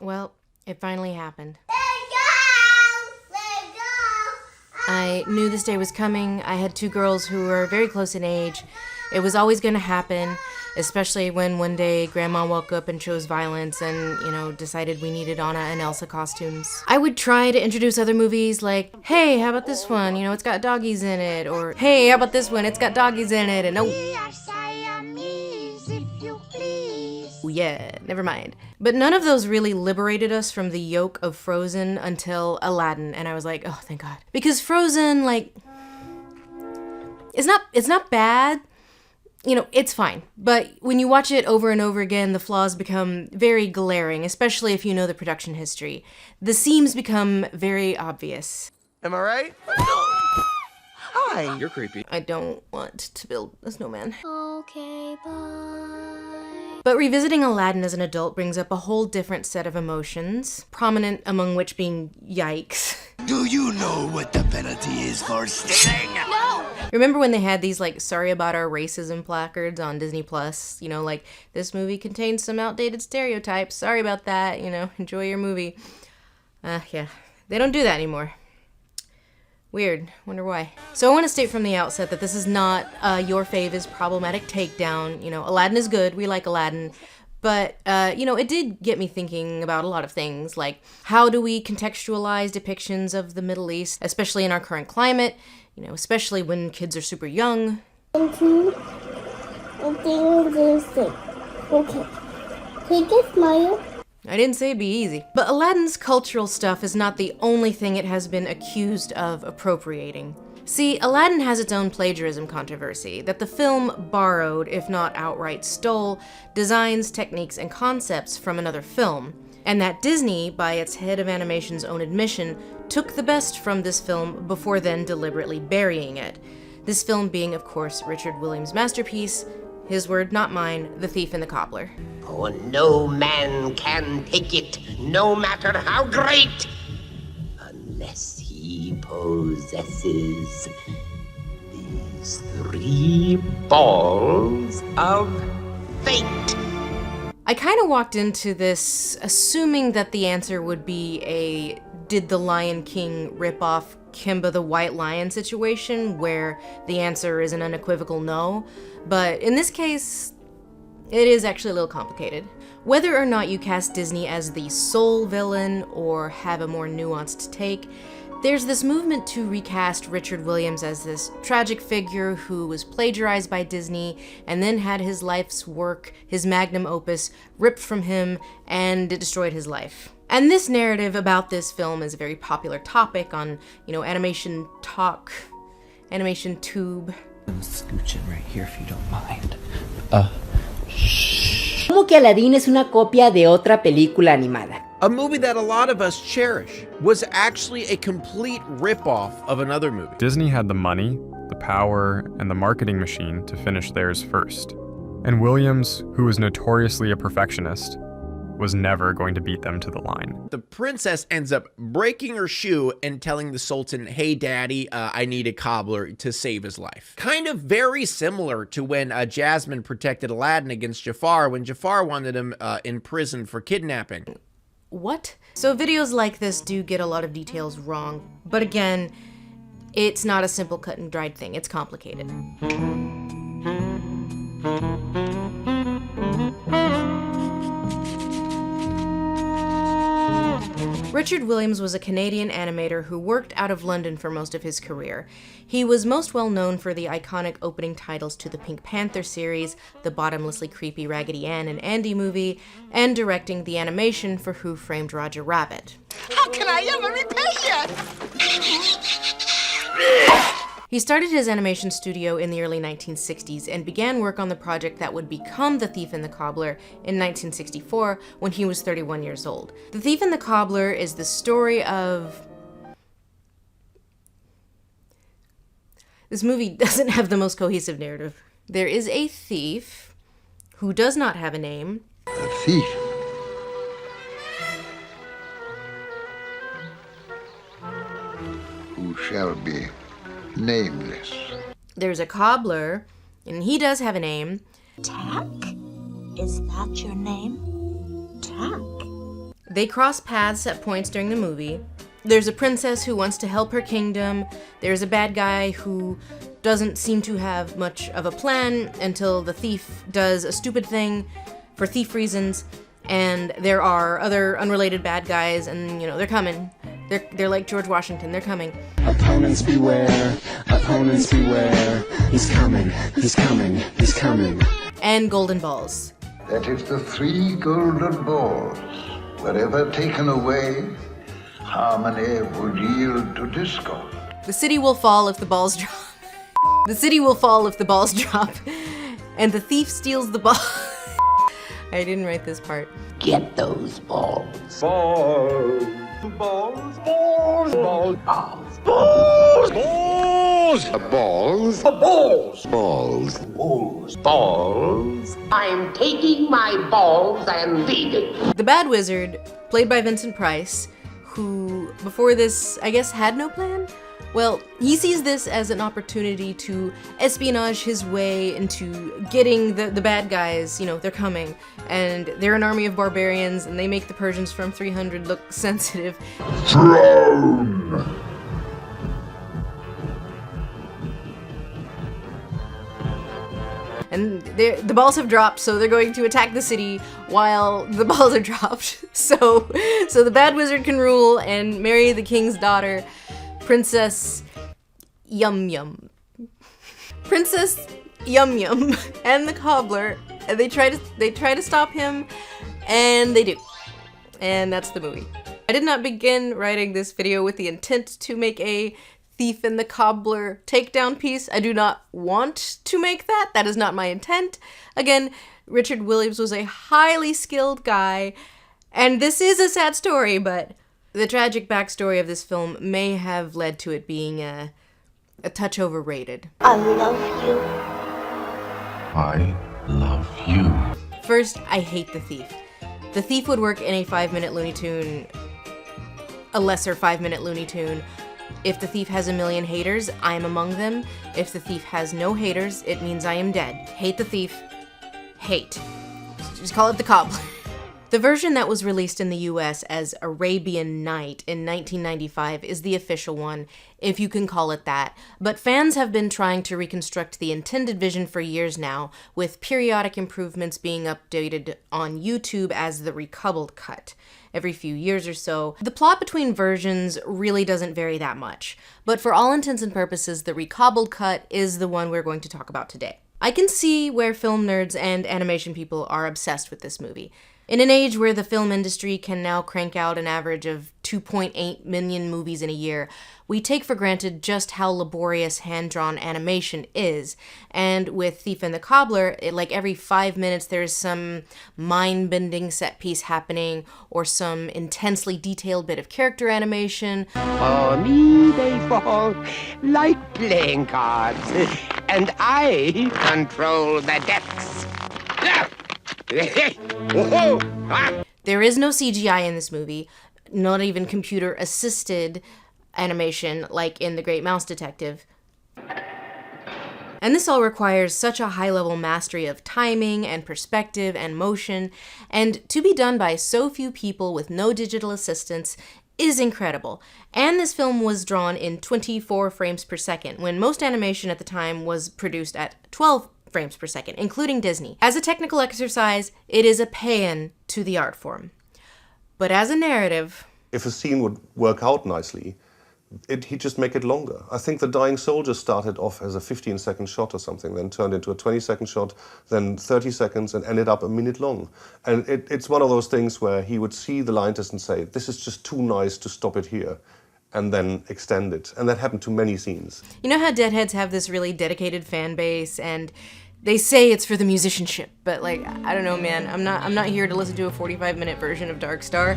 Well, it finally happened. I knew this day was coming. I had two girls who were very close in age. It was always going to happen, especially when one day Grandma woke up and chose violence and, decided we needed Anna and Elsa costumes. I would try to introduce other movies like, hey, how about this one? It's got doggies in it. Or, hey, how about this one? It's got doggies in it. And yeah, never mind. But none of those really liberated us from the yoke of Frozen until Aladdin, and I was like, oh, thank God. Because Frozen, it's not bad. It's fine. But when you watch it over and over again, the flaws become very glaring, especially if you know the production history. The seams become very obvious. Am I right? Hi. You're creepy. I don't want to build a snowman. Okay, bye. But revisiting Aladdin as an adult brings up a whole different set of emotions, prominent among which being yikes. Do you know what the penalty is for stealing? No! Remember when they had these, sorry about our racism placards on Disney Plus? This movie contains some outdated stereotypes. Sorry about that, enjoy your movie. Yeah, they don't do that anymore. Weird. Wonder why. So I want to state from the outset that this is not your fave is problematic takedown. Aladdin is good. We like Aladdin. But, it did get me thinking about a lot of things, like how do we contextualize depictions of the Middle East, especially in our current climate, especially when kids are super young. Okay. Take a smile. I didn't say it'd be easy. But Aladdin's cultural stuff is not the only thing it has been accused of appropriating. See, Aladdin has its own plagiarism controversy, that the film borrowed, if not outright stole, designs, techniques, and concepts from another film, and that Disney, by its head of animation's own admission, took the best from this film before then deliberately burying it. This film being, of course, Richard Williams' masterpiece, his word, not mine, The Thief and the Cobbler. For no man can take it, no matter how great, unless he possesses these 3 balls of fate. I kind of walked into this assuming that the answer would be a did the Lion King rip off Kimba the White Lion situation, where the answer is an unequivocal no. But in this case, it is actually a little complicated. Whether or not you cast Disney as the sole villain or have a more nuanced take, there's this movement to recast Richard Williams as this tragic figure who was plagiarized by Disney and then had his life's work, his magnum opus, ripped from him, and it destroyed his life. And this narrative about this film is a very popular topic on, Animation Talk, Animation Tube. I'm scooching right here if you don't mind. ¿Cómo que Aladdin es una copia de otra película animada? A movie that a lot of us cherish was actually a complete ripoff of another movie. Disney had the money, the power, and the marketing machine to finish theirs first. And Williams, who was notoriously a perfectionist, was never going to beat them to the line. The princess ends up breaking her shoe and telling the Sultan, hey daddy, I need a cobbler to save his life. Kind of very similar to when Jasmine protected Aladdin against Jafar when Jafar wanted him in prison for kidnapping. What? So videos like this do get a lot of details wrong, but again, it's not a simple cut and dried thing, it's complicated. Richard Williams was a Canadian animator who worked out of London for most of his career. He was most well known for the iconic opening titles to the Pink Panther series, the bottomlessly creepy Raggedy Ann and Andy movie, and directing the animation for Who Framed Roger Rabbit. How can I ever repay you? He started his animation studio in the early 1960s and began work on the project that would become The Thief and the Cobbler in 1964 when he was 31 years old. The Thief and the Cobbler is the story of... This movie doesn't have the most cohesive narrative. There is a thief who does not have a name. A thief. Who shall be nameless. There's a cobbler, and he does have a name. Tack? Is that your name? Tack? They cross paths at points during the movie. There's a princess who wants to help her kingdom. There's a bad guy who doesn't seem to have much of a plan until the thief does a stupid thing for thief reasons. And there are other unrelated bad guys, and they're coming. They're like George Washington, they're coming. Opponents beware, opponents beware. He's coming, he's coming, he's coming. And golden balls. That if the 3 golden balls were ever taken away, harmony would yield to discord. The city will fall if the balls drop. The city will fall if the balls drop. And the thief steals the ball. I didn't write this part. Get those balls. Balls. Balls. Balls. Balls. Balls. Balls. Balls. Balls. Balls. Balls. Balls. I'm taking my balls and leaving. The Bad Wizard, played by Vincent Price, who before this, I guess, had no plan? Well, he sees this as an opportunity to espionage his way into getting the bad guys, they're coming. And they're an army of barbarians, and they make the Persians from 300 look sensitive. Throne! And the balls have dropped, so they're going to attack the city while the balls are dropped. So the Bad Wizard can rule and marry the king's daughter, Princess Yum Yum. Princess Yum Yum and the Cobbler, and they try to stop him, and they do. And that's the movie. I did not begin writing this video with the intent to make a Thief and the Cobbler takedown piece. I do not want to make that. That is not my intent. Again, Richard Williams was a highly skilled guy, and this is a sad story, but the tragic backstory of this film may have led to it being a touch overrated. I love you. I love you. First, I hate The Thief. The Thief would work in a 5-minute Looney Tune, a lesser 5-minute Looney Tune. If The Thief has a million haters, I am among them. If The Thief has no haters, it means I am dead. Hate The Thief. Hate. Just call it The Cobbler. The version that was released in the US as Arabian Night in 1995 is the official one, if you can call it that, but fans have been trying to reconstruct the intended vision for years now, with periodic improvements being updated on YouTube as the recoupled cut every few years or so. The plot between versions really doesn't vary that much, but for all intents and purposes, the recoupled cut is the one we're going to talk about today. I can see where film nerds and animation people are obsessed with this movie. In an age where the film industry can now crank out an average of 2.8 million movies in a year, we take for granted just how laborious hand-drawn animation is. And with Thief and the Cobbler, like every 5 minutes there's some mind-bending set piece happening, or some intensely detailed bit of character animation. For me they fall like playing cards, and I control the depths. There is no CGI in this movie, not even computer-assisted animation like in The Great Mouse Detective. And this all requires such a high-level mastery of timing and perspective and motion, and to be done by so few people with no digital assistance is incredible. And this film was drawn in 24 frames per second, when most animation at the time was produced at 12 frames per second, including Disney. As a technical exercise, it is a paean to the art form. But as a narrative... If a scene would work out nicely, he'd just make it longer. I think The Dying Soldier started off as a 15-second shot or something, then turned into a 20-second shot, then 30 seconds, and ended up a minute long. And it's one of those things where he would see the line test and say, this is just too nice to stop it here, and then extend it. And that happened to many scenes. You know how Deadheads have this really dedicated fan base, and they say it's for the musicianship, but like, I don't know, man. I'm not here to listen to a 45-minute version of Dark Star.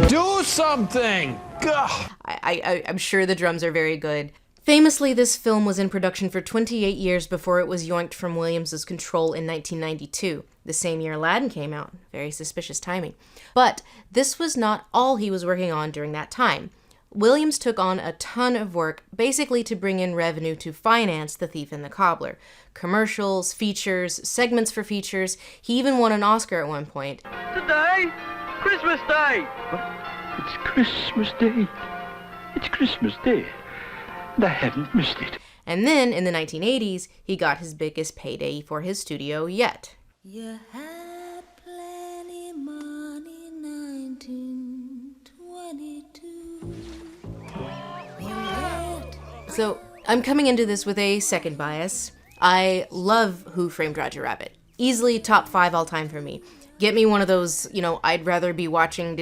Do something! Gah. I'm sure the drums are very good. Famously, this film was in production for 28 years before it was yoinked from Williams' control in 1992, the same year Aladdin came out. Very suspicious timing. But this was not all he was working on during that time. Williams took on a ton of work basically to bring in revenue to finance The Thief and the Cobbler. Commercials, features, segments for features. He even won an Oscar at one point. Today? Christmas Day! It's Christmas Day. It's Christmas Day. And I haven't missed it. And then, in the 1980s, he got his biggest payday for his studio yet. You had plenty money, 1922. So, I'm coming into this with a second bias. I love Who Framed Roger Rabbit. Easily top 5 all time for me. Get me one of those, I'd rather be watching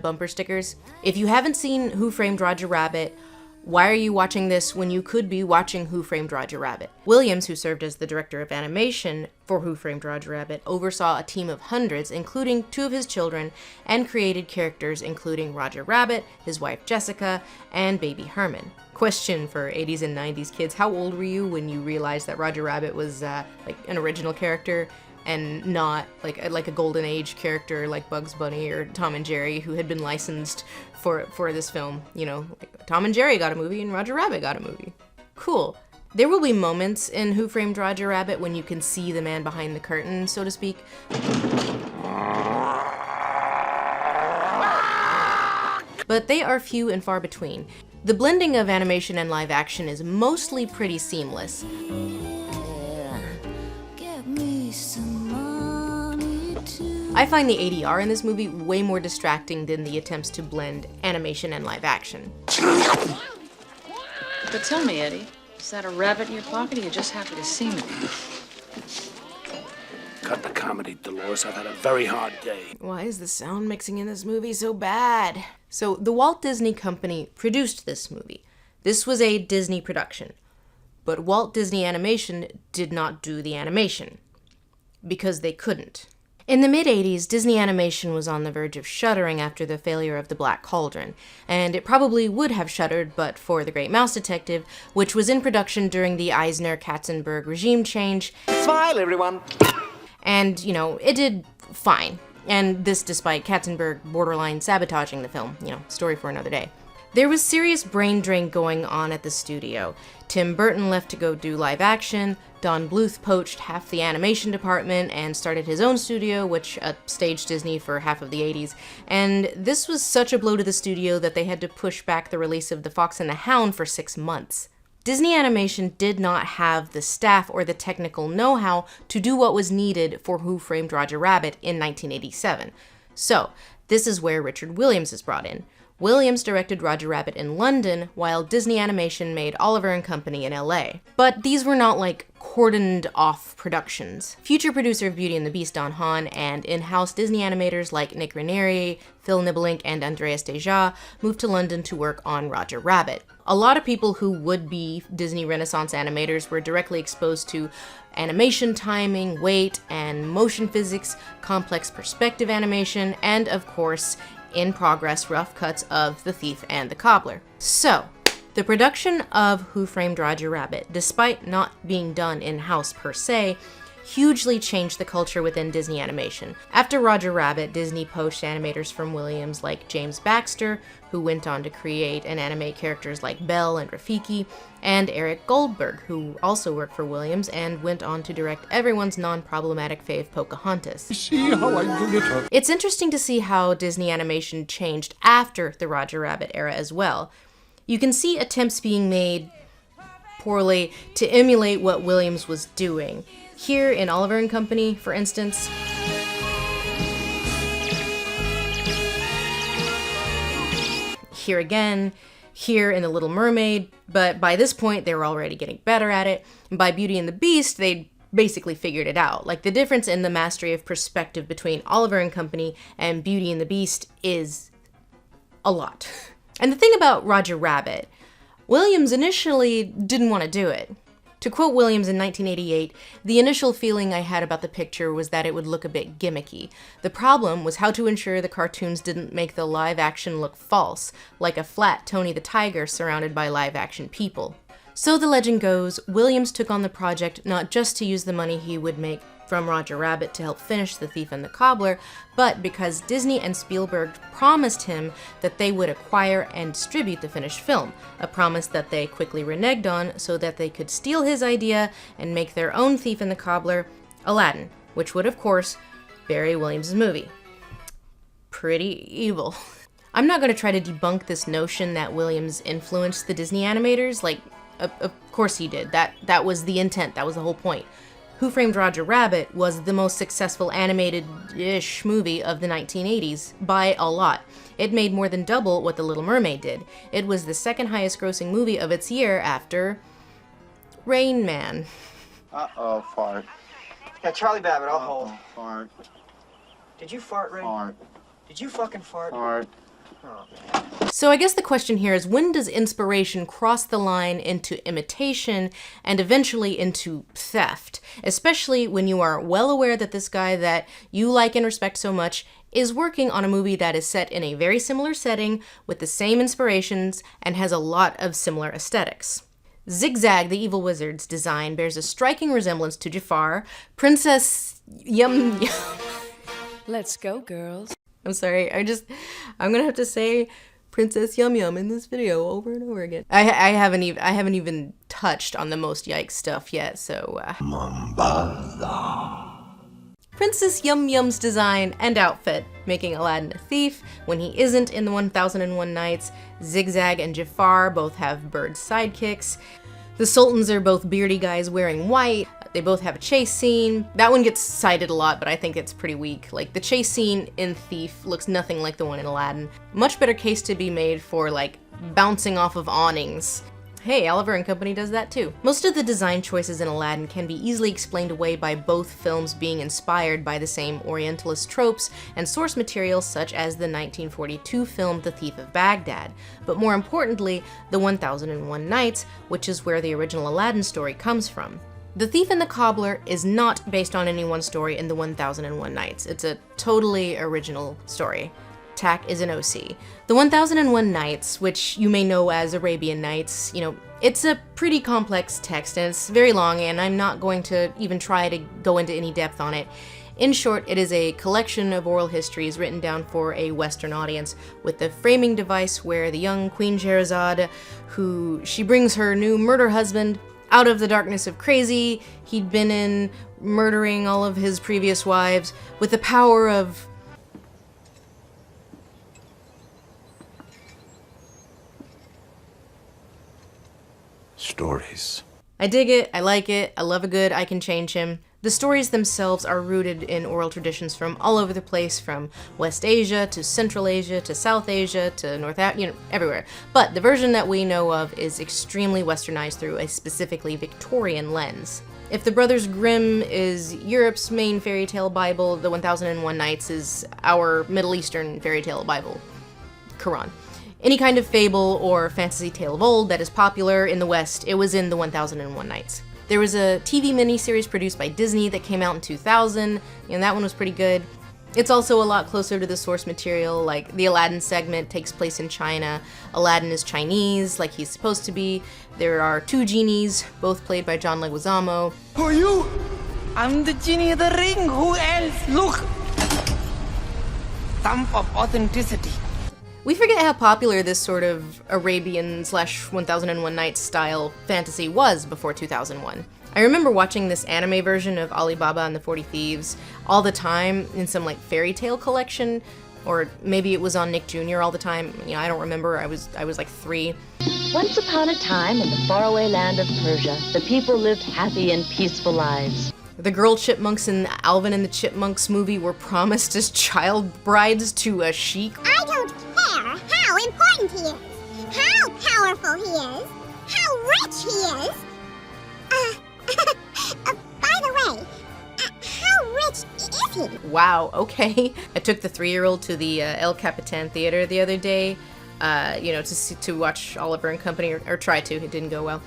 bumper stickers. If you haven't seen Who Framed Roger Rabbit, why are you watching this when you could be watching Who Framed Roger Rabbit? Williams, who served as the director of animation for Who Framed Roger Rabbit, oversaw a team of hundreds, including 2 of his children, and created characters including Roger Rabbit, his wife Jessica, and baby Herman. Question for 80s and 90s kids, how old were you when you realized that Roger Rabbit was like an original character and not like a golden age character like Bugs Bunny or Tom and Jerry, who had been licensed for this film? Like Tom and Jerry got a movie and Roger Rabbit got a movie. Cool. There will be moments in Who Framed Roger Rabbit when you can see the man behind the curtain, so to speak. But they are few and far between. The blending of animation and live action is mostly pretty seamless. I find the ADR in this movie way more distracting than the attempts to blend animation and live action. But tell me, Eddie, is that a rabbit in your pocket or are you just happy to see me? Cut the comedy, Dolores. I've had a very hard day. Why is the sound mixing in this movie so bad? So, the Walt Disney Company produced this movie. This was a Disney production. But Walt Disney Animation did not do the animation. Because they couldn't. In the mid-80s, Disney Animation was on the verge of shuttering after the failure of The Black Cauldron, and it probably would have shuttered but for The Great Mouse Detective, which was in production during the Eisner-Katzenberg regime change. Smile, everyone! And, it did fine. And this despite Katzenberg borderline sabotaging the film. Story for another day. There was serious brain drain going on at the studio. Tim Burton left to go do live action, Don Bluth poached half the animation department and started his own studio, which staged Disney for half of the 80s. And this was such a blow to the studio that they had to push back the release of The Fox and the Hound for 6 months. Disney Animation did not have the staff or the technical know-how to do what was needed for Who Framed Roger Rabbit in 1987. So, this is where Richard Williams is brought in. Williams directed Roger Rabbit in London, while Disney Animation made Oliver and Company in LA. But these were not cordoned off productions. Future producer of Beauty and the Beast Don Hahn and in-house Disney animators like Nick Ranieri, Phil Nibelink, and Andreas Deja moved to London to work on Roger Rabbit. A lot of people who would be Disney Renaissance animators were directly exposed to animation timing, weight, and motion physics, complex perspective animation, and of course, in progress rough cuts of The Thief and the Cobbler. So, the production of Who Framed Roger Rabbit, despite not being done in-house per se, hugely changed the culture within Disney Animation. After Roger Rabbit, Disney poached animators from Williams like James Baxter, who went on to create and animate characters like Belle and Rafiki, and Eric Goldberg, who also worked for Williams and went on to direct everyone's non-problematic fave Pocahontas. See how I do it? It's interesting to see how Disney Animation changed after the Roger Rabbit era as well. You can see attempts being made poorly to emulate what Williams was doing. Here in Oliver and Company, for instance, here again, here in The Little Mermaid, but by this point they were already getting better at it. And by Beauty and the Beast, they basically figured it out. The difference in the mastery of perspective between Oliver and Company and Beauty and the Beast is a lot. And the thing about Roger Rabbit, Williams initially didn't want to do it. To quote Williams in 1988, the initial feeling I had about the picture was that it would look a bit gimmicky. The problem was how to ensure the cartoons didn't make the live action look false, like a flat Tony the Tiger surrounded by live action people. So the legend goes, Williams took on the project not just to use the money he would make from Roger Rabbit to help finish The Thief and the Cobbler, but because Disney and Spielberg promised him that they would acquire and distribute the finished film, a promise that they quickly reneged on so that they could steal his idea and make their own Thief and the Cobbler, Aladdin, which would, of course, bury Williams' movie. Pretty evil. I'm not going to try to debunk this notion that Williams influenced the Disney animators. Like, of course he did. That was the intent. That was the whole point. Who Framed Roger Rabbit was the most successful animated-ish movie of the 1980s by a lot. It made more than double what The Little Mermaid did. It was the second highest grossing movie of its year after Rain Man. Uh-oh, fart. Yeah, Charlie Babbitt, I'll hold. Fart. Did you fart, Ray? Fart. Did you fucking fart? Fart. Oh, man. So I guess the question here is, when does inspiration cross the line into imitation and eventually into theft? Especially when you are well aware that this guy that you like and respect so much is working on a movie that is set in a very similar setting with the same inspirations and has a lot of similar aesthetics. Zigzag, the evil wizard's design bears a striking resemblance to Jafar, Princess Yum Yum. Let's go, girls. I'm sorry, I'm gonna have to say Princess Yum Yum in this video over and over again. I haven't even touched on the most yikes stuff yet, so Princess Yum Yum's design and outfit, making Aladdin a thief when he isn't in the 1001 Nights. Zigzag and Jafar both have bird sidekicks. The Sultans are both beardy guys wearing white. They both have a chase scene. That one gets cited a lot, but I think it's pretty weak. Like, the chase scene in Thief looks nothing like the one in Aladdin. Much better case to be made for, like, bouncing off of awnings. Hey, Oliver and Company does that too. Most of the design choices in Aladdin can be easily explained away by both films being inspired by the same Orientalist tropes and source material such as the 1942 film The Thief of Baghdad, but more importantly, the 1001 Nights, which is where the original Aladdin story comes from. The Thief and the Cobbler is not based on any one story in the 1001 Nights. It's a totally original story. Tack is an OC. The 1001 Nights, which you may know as Arabian Nights, it's a pretty complex text and it's very long, and I'm not going to even try to go into any depth on it. In short, it is a collection of oral histories written down for a Western audience with the framing device where the young Queen Sherazade, she brings her new murder husband out of the darkness of crazy he'd been in, murdering all of his previous wives, with the power of stories. I dig it, I like it, I love a good I Can Change Him. The stories themselves are rooted in oral traditions from all over the place, from West Asia to Central Asia to South Asia to North Africa, everywhere. But the version that we know of is extremely westernized through a specifically Victorian lens. If the Brothers Grimm is Europe's main fairy tale Bible, the 1001 Nights is our Middle Eastern fairy tale Bible, Quran. Any kind of fable or fantasy tale of old that is popular in the West, it was in the 1001 Nights. There was a TV miniseries produced by Disney that came out in 2000, and that one was pretty good. It's also a lot closer to the source material, like the Aladdin segment takes place in China. Aladdin is Chinese, like he's supposed to be. There are two genies, both played by John Leguizamo. Who are you? I'm the genie of the ring. Who else? Look! Thump of authenticity. We forget how popular this sort of Arabian/1001 Nights style fantasy was before 2001. I remember watching this anime version of Alibaba and the 40 Thieves all the time in some like fairy tale collection, or maybe it was on Nick Jr. all the time. I don't remember. I was like 3. Once upon a time in the faraway land of Persia, the people lived happy and peaceful lives. The girl chipmunks in the Alvin and the Chipmunks movie were promised as child brides to a sheik. I don't care how important he is, how powerful he is, how rich he is. By the way, how rich is he? Wow, okay. I took the 3-year-old to the El Capitan Theater the other day, to watch Oliver and Company, or try to. It didn't go well.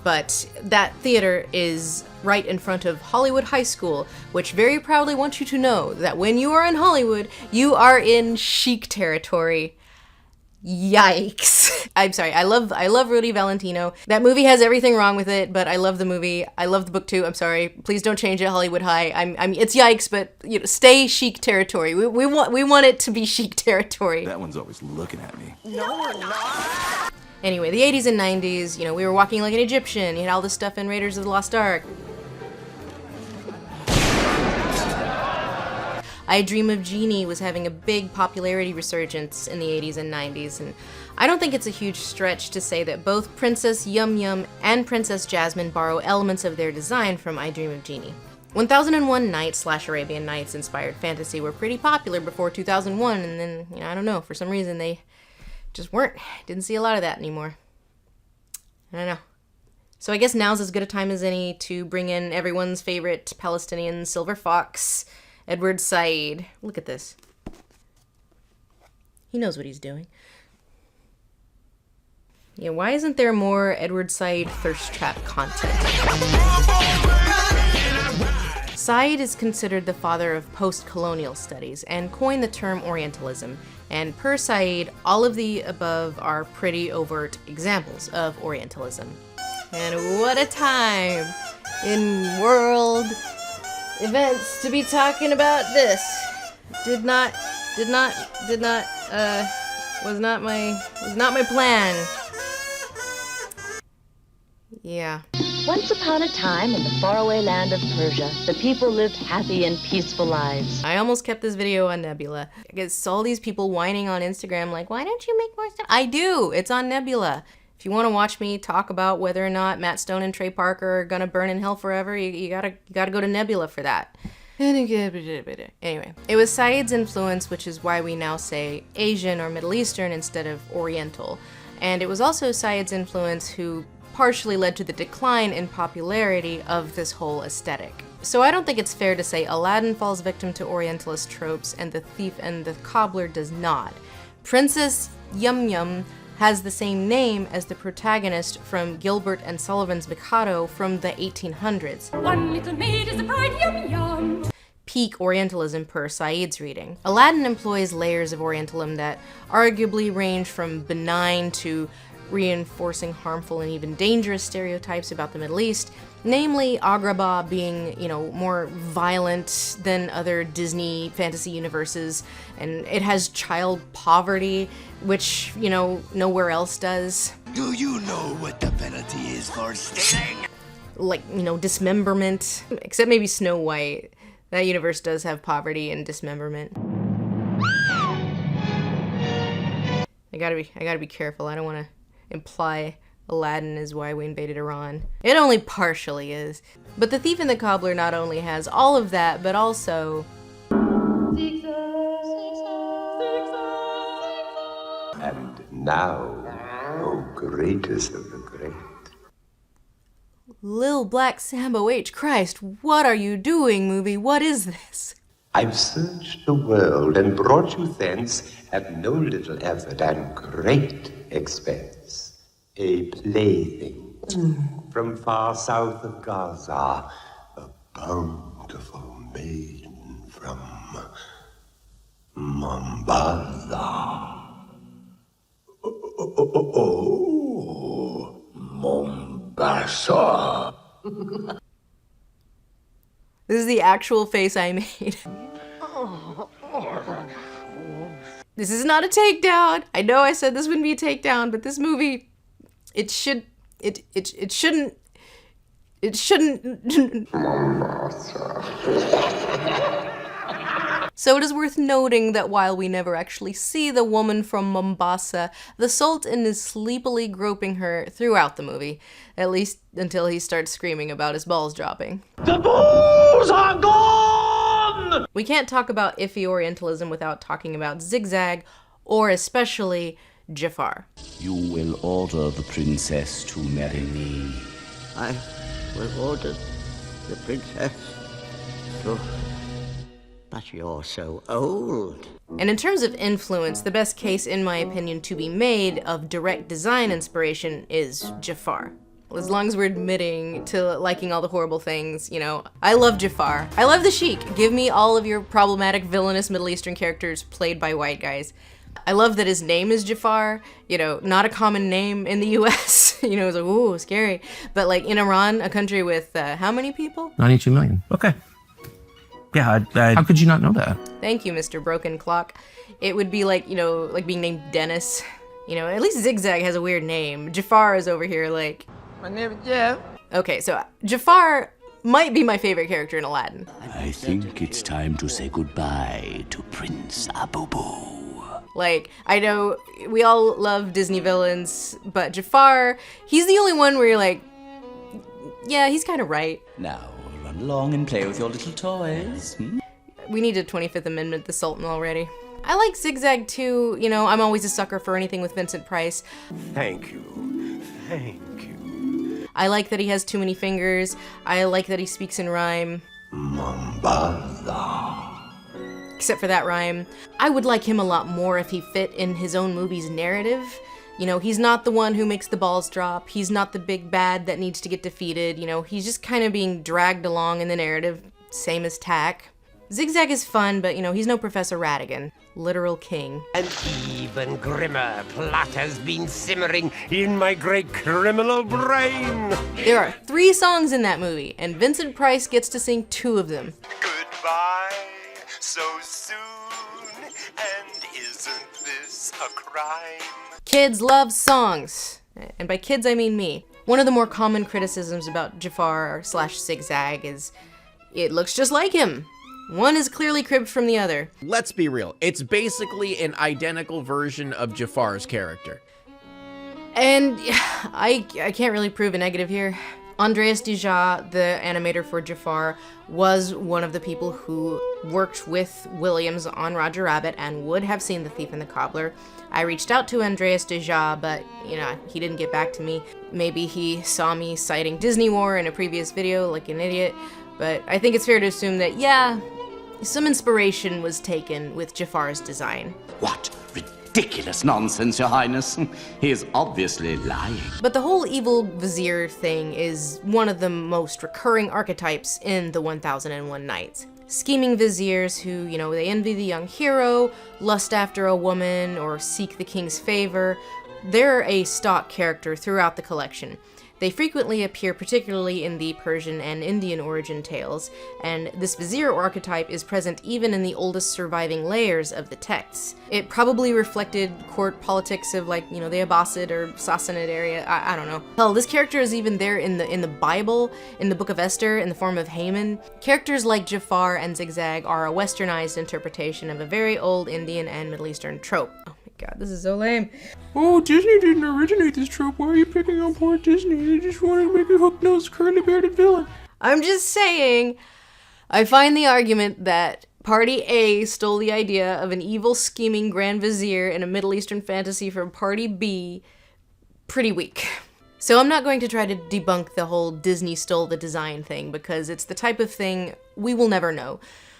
But that theater is right in front of Hollywood High School, which very proudly wants you to know that when you are in Hollywood, you are in chic territory. Yikes. I'm sorry. I love Rudy Valentino. That movie has everything wrong with it, but I love the movie. I love the book too. I'm sorry. Please don't change it, Hollywood High. It's yikes, but you know, stay chic territory. We want it to be chic territory. That one's always looking at me. No, we're not. Anyway, the 80s and 90s, you know, we were walking like an Egyptian. You had all this stuff in Raiders of the Lost Ark. I Dream of Jeannie was having a big popularity resurgence in the 80s and 90s, and I don't think it's a huge stretch to say that both Princess Yum Yum and Princess Jasmine borrow elements of their design from I Dream of Jeannie. 1001 Nights / Arabian Nights inspired fantasy were pretty popular before 2001, and then, you know, I don't know, for some reason they just weren't. Didn't see a lot of that anymore. I don't know. So I guess now's as good a time as any to bring in everyone's favorite Palestinian silver fox, Edward Said. Look at this. He knows what he's doing. Yeah, why isn't there more Edward Said thirst trap content? Said is considered the father of post-colonial studies and coined the term Orientalism. And per Said, all of the above are pretty overt examples of Orientalism. And what a time in world events to be talking about this. Was not my plan. Yeah. Once upon a time in the faraway land of Persia, the people lived happy and peaceful lives. I almost kept this video on Nebula. I saw all these people whining on Instagram like, why don't you make more stuff? I do! It's on Nebula. If you want to watch me talk about whether or not Matt Stone and Trey Parker are gonna burn in hell forever, you gotta go to Nebula for that. Anyway, it was Said's influence, which is why we now say Asian or Middle Eastern instead of Oriental. And it was also Said's influence who partially led to the decline in popularity of this whole aesthetic. So I don't think it's fair to say Aladdin falls victim to Orientalist tropes and the thief and the cobbler does not. Princess Yum Yum has the same name as the protagonist from Gilbert and Sullivan's Mikado from the 1800s. One little maid is a bride, yum yum. Peak Orientalism per Said's reading. Aladdin employs layers of Orientalism that arguably range from benign to reinforcing harmful and even dangerous stereotypes about the Middle East, namely Agrabah being, you know, more violent than other Disney fantasy universes, and it has child poverty, which, you know, nowhere else does. Do you know what the penalty is for stealing? Like, you know, dismemberment, except maybe Snow White. That universe does have poverty and dismemberment. I gotta be careful. I don't want to imply Aladdin is why we invaded Iran. It only partially is. But The Thief and the Cobbler not only has all of that, but also... And now, O greatest of the great. Lil Black Sambo H. Christ, what are you doing, movie? What is this? I've searched the world and brought you thence at no little effort and great expense. A plaything from far south of Gaza, a bountiful maiden from Mombasa. Oh, Mombasa. This is the actual face I made. This is not a takedown. I know I said this wouldn't be a takedown, but this movie, it shouldn't. So it is worth noting that while we never actually see the woman from Mombasa, the Sultan is sleepily groping her throughout the movie, at least until he starts screaming about his balls dropping. The balls are gone! We can't talk about iffy Orientalism without talking about Zigzag, or especially Jafar. You will order the princess to marry me. I will order the princess to... But you're so old. And in terms of influence, the best case, in my opinion, to be made of direct design inspiration is Jafar. As long as we're admitting to liking all the horrible things, you know, I love Jafar. I love the Sheik. Give me all of your problematic, villainous Middle Eastern characters played by white guys. I love that his name is Jafar, you know, not a common name in the US. You know, it's like, ooh, scary. But like in Iran, a country with how many people? 92 million. Okay. Yeah, how could you not know that? Thank you, Mr. Broken Clock. It would be like, you know, like being named Dennis. You know, at least Zigzag has a weird name. Jafar is over here like... My name is Jeff. Okay, so Jafar might be my favorite character in Aladdin. I think it's time to say goodbye to Prince Abubu. Like, I know we all love Disney villains, but Jafar, he's the only one where you're like, yeah, he's kind of right. Now, run along and play with your little toys. We need to 25th Amendment the Sultan already. I like Zigzag too, you know, I'm always a sucker for anything with Vincent Price. Thank you. Thank you. I like that he has too many fingers. I like that he speaks in rhyme. Mombasa. Except for that rhyme. I would like him a lot more if he fit in his own movie's narrative. You know, he's not the one who makes the balls drop. He's not the big bad that needs to get defeated. You know, he's just kind of being dragged along in the narrative, same as Tack. Zigzag is fun, but you know, he's no Professor Ratigan. Literal king. An even grimmer plot has been simmering in my great criminal brain. There are 3 songs in that movie, and Vincent Price gets to sing 2 of them. Goodbye, so soon, and isn't this a crime? Kids love songs. And by kids, I mean me. One of the more common criticisms about Jafar/Zigzag is it looks just like him. One is clearly cribbed from the other. Let's be real. It's basically an identical version of Jafar's character. And I can't really prove a negative here. Andreas Deja, the animator for Jafar, was one of the people who worked with Williams on Roger Rabbit and would have seen The Thief and the Cobbler. I reached out to Andreas Deja, but, you know, he didn't get back to me. Maybe he saw me citing Disney War in a previous video like an idiot, but I think it's fair to assume that, yeah, some inspiration was taken with Jafar's design. What ridiculous nonsense, Your Highness. He is obviously lying. But the whole evil vizier thing is one of the most recurring archetypes in the 1001 Nights. Scheming viziers who, you know, they envy the young hero, lust after a woman, or seek the king's favor. They're a stock character throughout the collection. They frequently appear particularly in the Persian and Indian origin tales, and this vizier archetype is present even in the oldest surviving layers of the texts. It probably reflected court politics of, like, you know, the Abbasid or Sassanid area, I don't know. Hell, this character is even there in the Bible, in the Book of Esther, in the form of Haman. Characters like Jafar and Zigzag are a westernized interpretation of a very old Indian and Middle Eastern trope. God, this is so lame. Oh, Disney didn't originate this trope. Why are you picking on poor Disney? They just wanted to make a hook-nosed, curly-bearded villain. I'm just saying, I find the argument that Party A stole the idea of an evil, scheming Grand Vizier in a Middle Eastern fantasy from Party B pretty weak. So I'm not going to try to debunk the whole Disney stole the design thing, because it's the type of thing we will never know.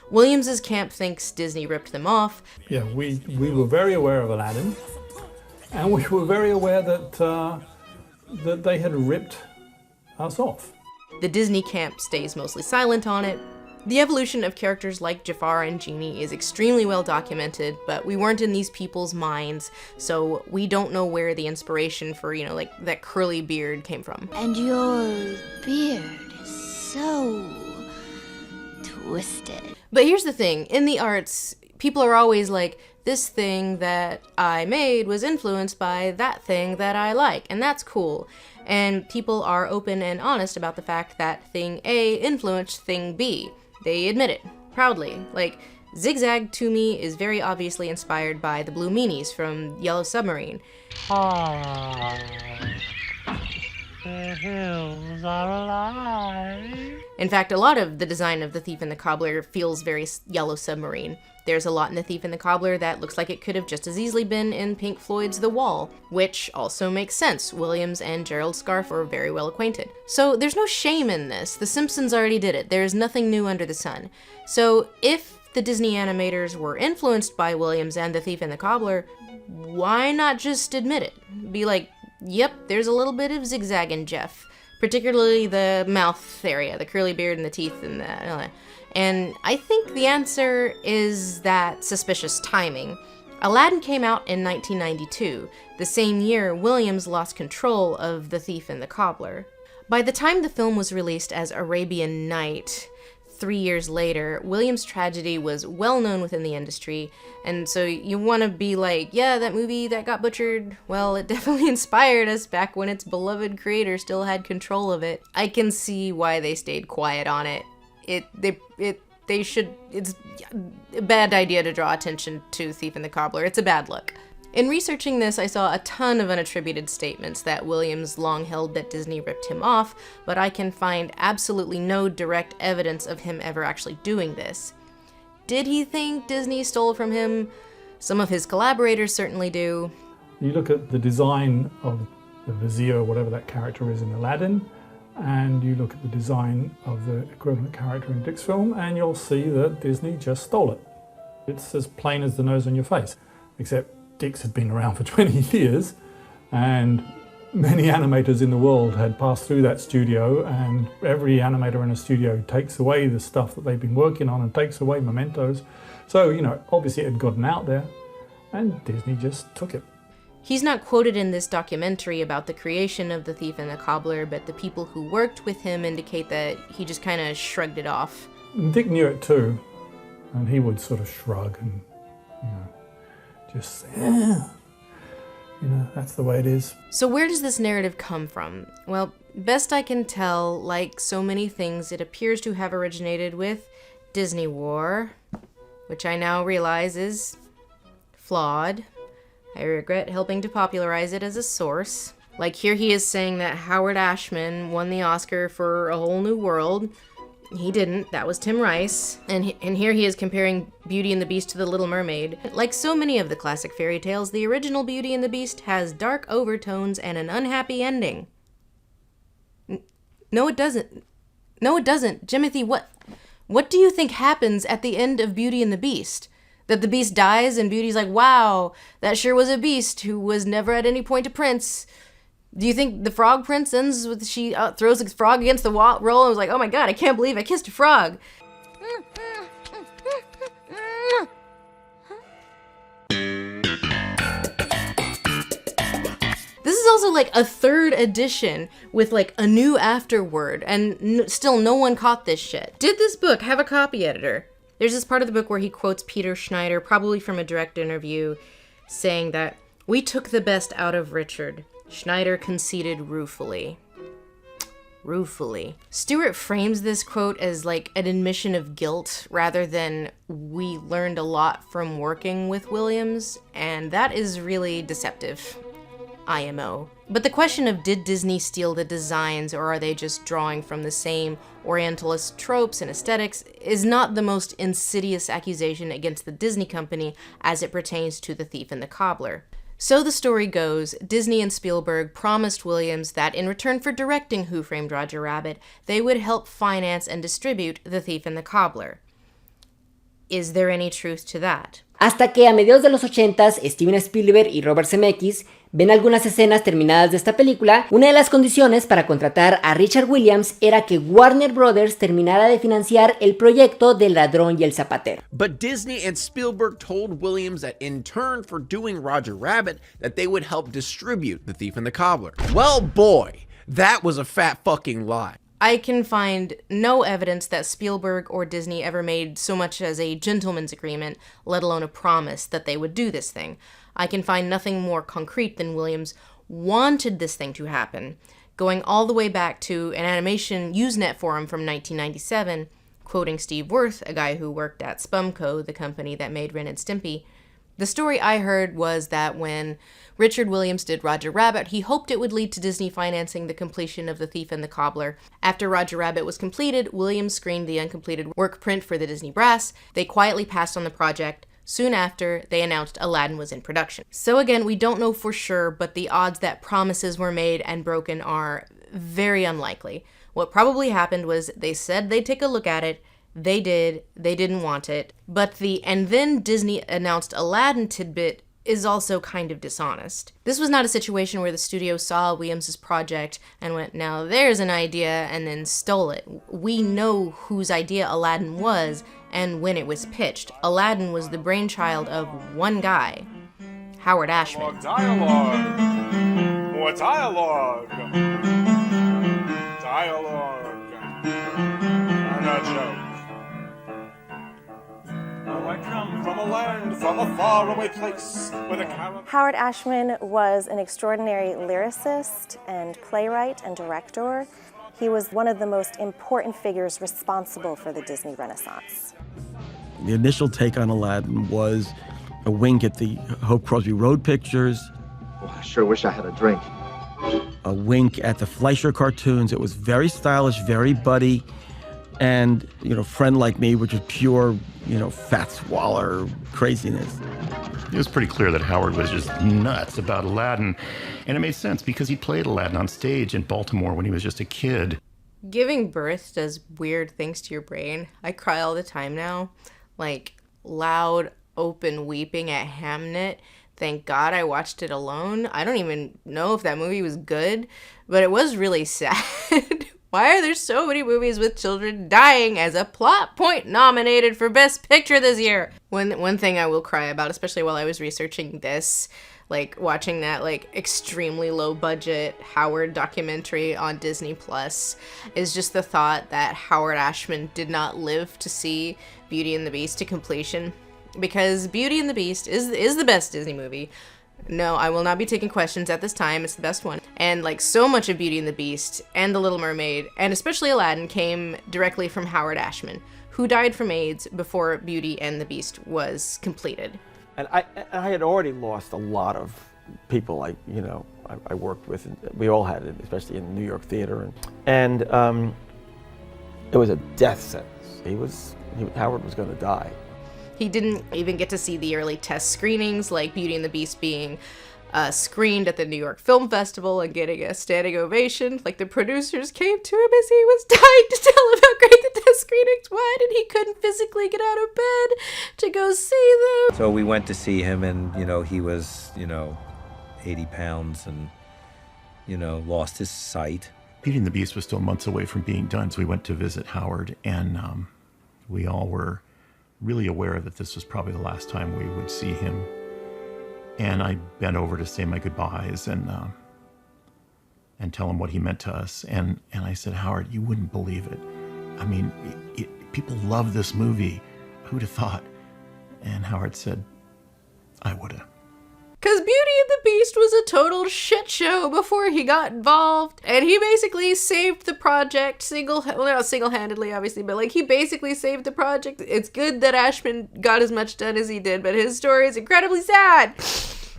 Williams's camp thinks Disney ripped them off. Yeah, we were very aware of Aladdin, and we were very aware that that they had ripped us off. The Disney camp stays mostly silent on it. The evolution of characters like Jafar and Genie is extremely well documented, but we weren't in these people's minds, so we don't know where the inspiration for, you know, like that curly beard came from. And your beard is so twisted. But here's the thing, in the arts, people are always like, this thing that I made was influenced by that thing that I like, and that's cool. And people are open and honest about the fact that thing A influenced thing B. They admit it, proudly. Like, Zigzag, to me, is very obviously inspired by the Blue Meanies from Yellow Submarine. The hills are alive. In fact, a lot of the design of The Thief and the Cobbler feels very Yellow Submarine. There's a lot in The Thief and the Cobbler that looks like it could have just as easily been in Pink Floyd's The Wall, which also makes sense. Williams and Gerald Scarfe were very well acquainted. So there's no shame in this. The Simpsons already did it. There's nothing new under the sun. So if the Disney animators were influenced by Williams and The Thief and the Cobbler, why not just admit it? Be like, yep, there's a little bit of Zigzag in Jeff, particularly the mouth area, the curly beard and the teeth and the... And I think the answer is that suspicious timing. Aladdin came out in 1992, the same year Williams lost control of The Thief and the Cobbler. By the time the film was released as Arabian Night, 3 years later, Williams' tragedy was well known within the industry, and so you want to be like, yeah, that movie that got butchered, well, it definitely inspired us back when its beloved creator still had control of it. I can see why they stayed quiet on it. It's a bad idea to draw attention to Thief and the Cobbler. It's a bad look. In researching this, I saw a ton of unattributed statements that Williams long held that Disney ripped him off, but I can find absolutely no direct evidence of him ever actually doing this. Did he think Disney stole from him? Some of his collaborators certainly do. You look at the design of the vizier, or whatever that character is in Aladdin, and you look at the design of the equivalent character in Dick's film, and you'll see that Disney just stole it. It's as plain as the nose on your face, except Dick's had been around for 20 years, and many animators in the world had passed through that studio, and every animator in a studio takes away the stuff that they've been working on and takes away mementos. So, you know, obviously it had gotten out there, and Disney just took it. He's not quoted in this documentary about the creation of The Thief and the Cobbler, but the people who worked with him indicate that he just kind of shrugged it off. And Dick knew it too, and he would sort of shrug and, you know, just say, yeah, you know, that's the way it is. So where does this narrative come from? Well, best I can tell, like so many things, it appears to have originated with Disney War, which I now realize is flawed. I regret helping to popularize it as a source. Like here he is saying that Howard Ashman won the Oscar for A Whole New World. He didn't, that was Tim Rice. And here he is comparing Beauty and the Beast to The Little Mermaid. Like so many of the classic fairy tales, the original Beauty and the Beast has dark overtones and an unhappy ending. No, it doesn't. No, it doesn't. Jimothy, what do you think happens at the end of Beauty and the Beast? That the beast dies and Beauty's like, wow, that sure was a beast who was never at any point a prince. Do you think the frog prince ends with she throws the frog against the wall and was like, oh my god, I can't believe I kissed a frog? This is also like a third edition with like a new afterword, and still no one caught this shit. Did this book have a copy editor? There's this part of the book where he quotes Peter Schneider, probably from a direct interview, saying that, "We took the best out of Richard. Schneider conceded ruefully." Ruefully. Stewart frames this quote as like an admission of guilt rather than we learned a lot from working with Williams, and that is really deceptive. IMO. But the question of did Disney steal the designs or are they just drawing from the same Orientalist tropes and aesthetics is not the most insidious accusation against the Disney company as it pertains to The Thief and the Cobbler. So the story goes, Disney and Spielberg promised Williams that in return for directing Who Framed Roger Rabbit, they would help finance and distribute The Thief and the Cobbler. Is there any truth to that? Hasta que a mediados de los 80s, Steven Spielberg y Robert Zemeckis ven algunas escenas terminadas de esta película. Una de las condiciones para contratar a Richard Williams era que Warner Brothers terminara de financiar el proyecto del ladrón y el zapatero. But Disney and Spielberg told Williams that in turn for doing Roger Rabbit, that they would help distribute The Thief and the Cobbler. Well, boy, that was a fat fucking lie. I can find no evidence that Spielberg or Disney ever made so much as a gentleman's agreement, let alone a promise that they would do this thing. I can find nothing more concrete than Williams wanted this thing to happen, going all the way back to an animation Usenet forum from 1997, quoting Steve Worth, a guy who worked at Spumco, the company that made Ren and Stimpy. The story I heard was that when Richard Williams did Roger Rabbit, he hoped it would lead to Disney financing the completion of The Thief and the Cobbler. After Roger Rabbit was completed, Williams screened the uncompleted work print for the Disney brass. They quietly passed on the project. Soon after, they announced Aladdin was in production. So again, we don't know for sure, but the odds that promises were made and broken are very unlikely. What probably happened was they said they'd take a look at it. They did. They didn't want it. But the "and then Disney announced Aladdin" tidbit is also kind of dishonest. This was not a situation where the studio saw Williams' project and went, now there's an idea, and then stole it. We know whose idea Aladdin was and when it was pitched. Aladdin was the brainchild of one guy. Howard Ashman. More dialogue. More dialogue. Dialogue. And a joke. Oh, I come from a land, from a faraway place where the caribou... Howard Ashman was an extraordinary lyricist and playwright and director. He was one of the most important figures responsible for the Disney Renaissance. The initial take on Aladdin was a wink at the Hope Crosby Road pictures. Oh, I sure wish I had a drink. A wink at the Fleischer cartoons. It was very stylish, very buddy, and, Friend Like Me, which was pure, fat swaller craziness. It was pretty clear that Howard was just nuts about Aladdin, and it made sense because he played Aladdin on stage in Baltimore when he was just a kid. Giving birth does weird things to your brain. I cry all the time now. Like, loud, open weeping at Hamnet. Thank God I watched it alone. I don't even know if that movie was good, but it was really sad. Why are there so many movies with children dying as a plot point nominated for Best Picture this year? One thing I will cry about, especially while I was researching this, like watching that extremely low budget Howard documentary on Disney Plus, is just the thought that Howard Ashman did not live to see Beauty and the Beast to completion, because Beauty and the Beast is the best Disney movie. No, I will not be taking questions at this time. It's the best one. And so much of Beauty and the Beast and The Little Mermaid, and especially Aladdin, came directly from Howard Ashman, who died from AIDS before Beauty and the Beast was completed. And I had already lost a lot of people I worked with. And we all had it, especially in New York theater. And it was a death sentence. Howard was going to die. He didn't even get to see the early test screenings, like Beauty and the Beast being screened at the New York Film Festival and getting a standing ovation. The producers came to him as he was dying to tell him how great the test screenings were, and he couldn't physically get out of bed to go see them. So we went to see him, and, he was, 80 pounds and, lost his sight. Beauty and the Beast was still months away from being done, so we went to visit Howard, and we all were really aware that this was probably the last time we would see him. And I bent over to say my goodbyes and tell him what he meant to us. And I said, Howard, you wouldn't believe it. I mean, people love this movie. Who'd have thought? And Howard said, I would've. Because Beauty and the Beast was a total shit show before he got involved. And he basically saved the project not single-handedly, obviously, but he basically saved the project. It's good that Ashman got as much done as he did, but his story is incredibly sad.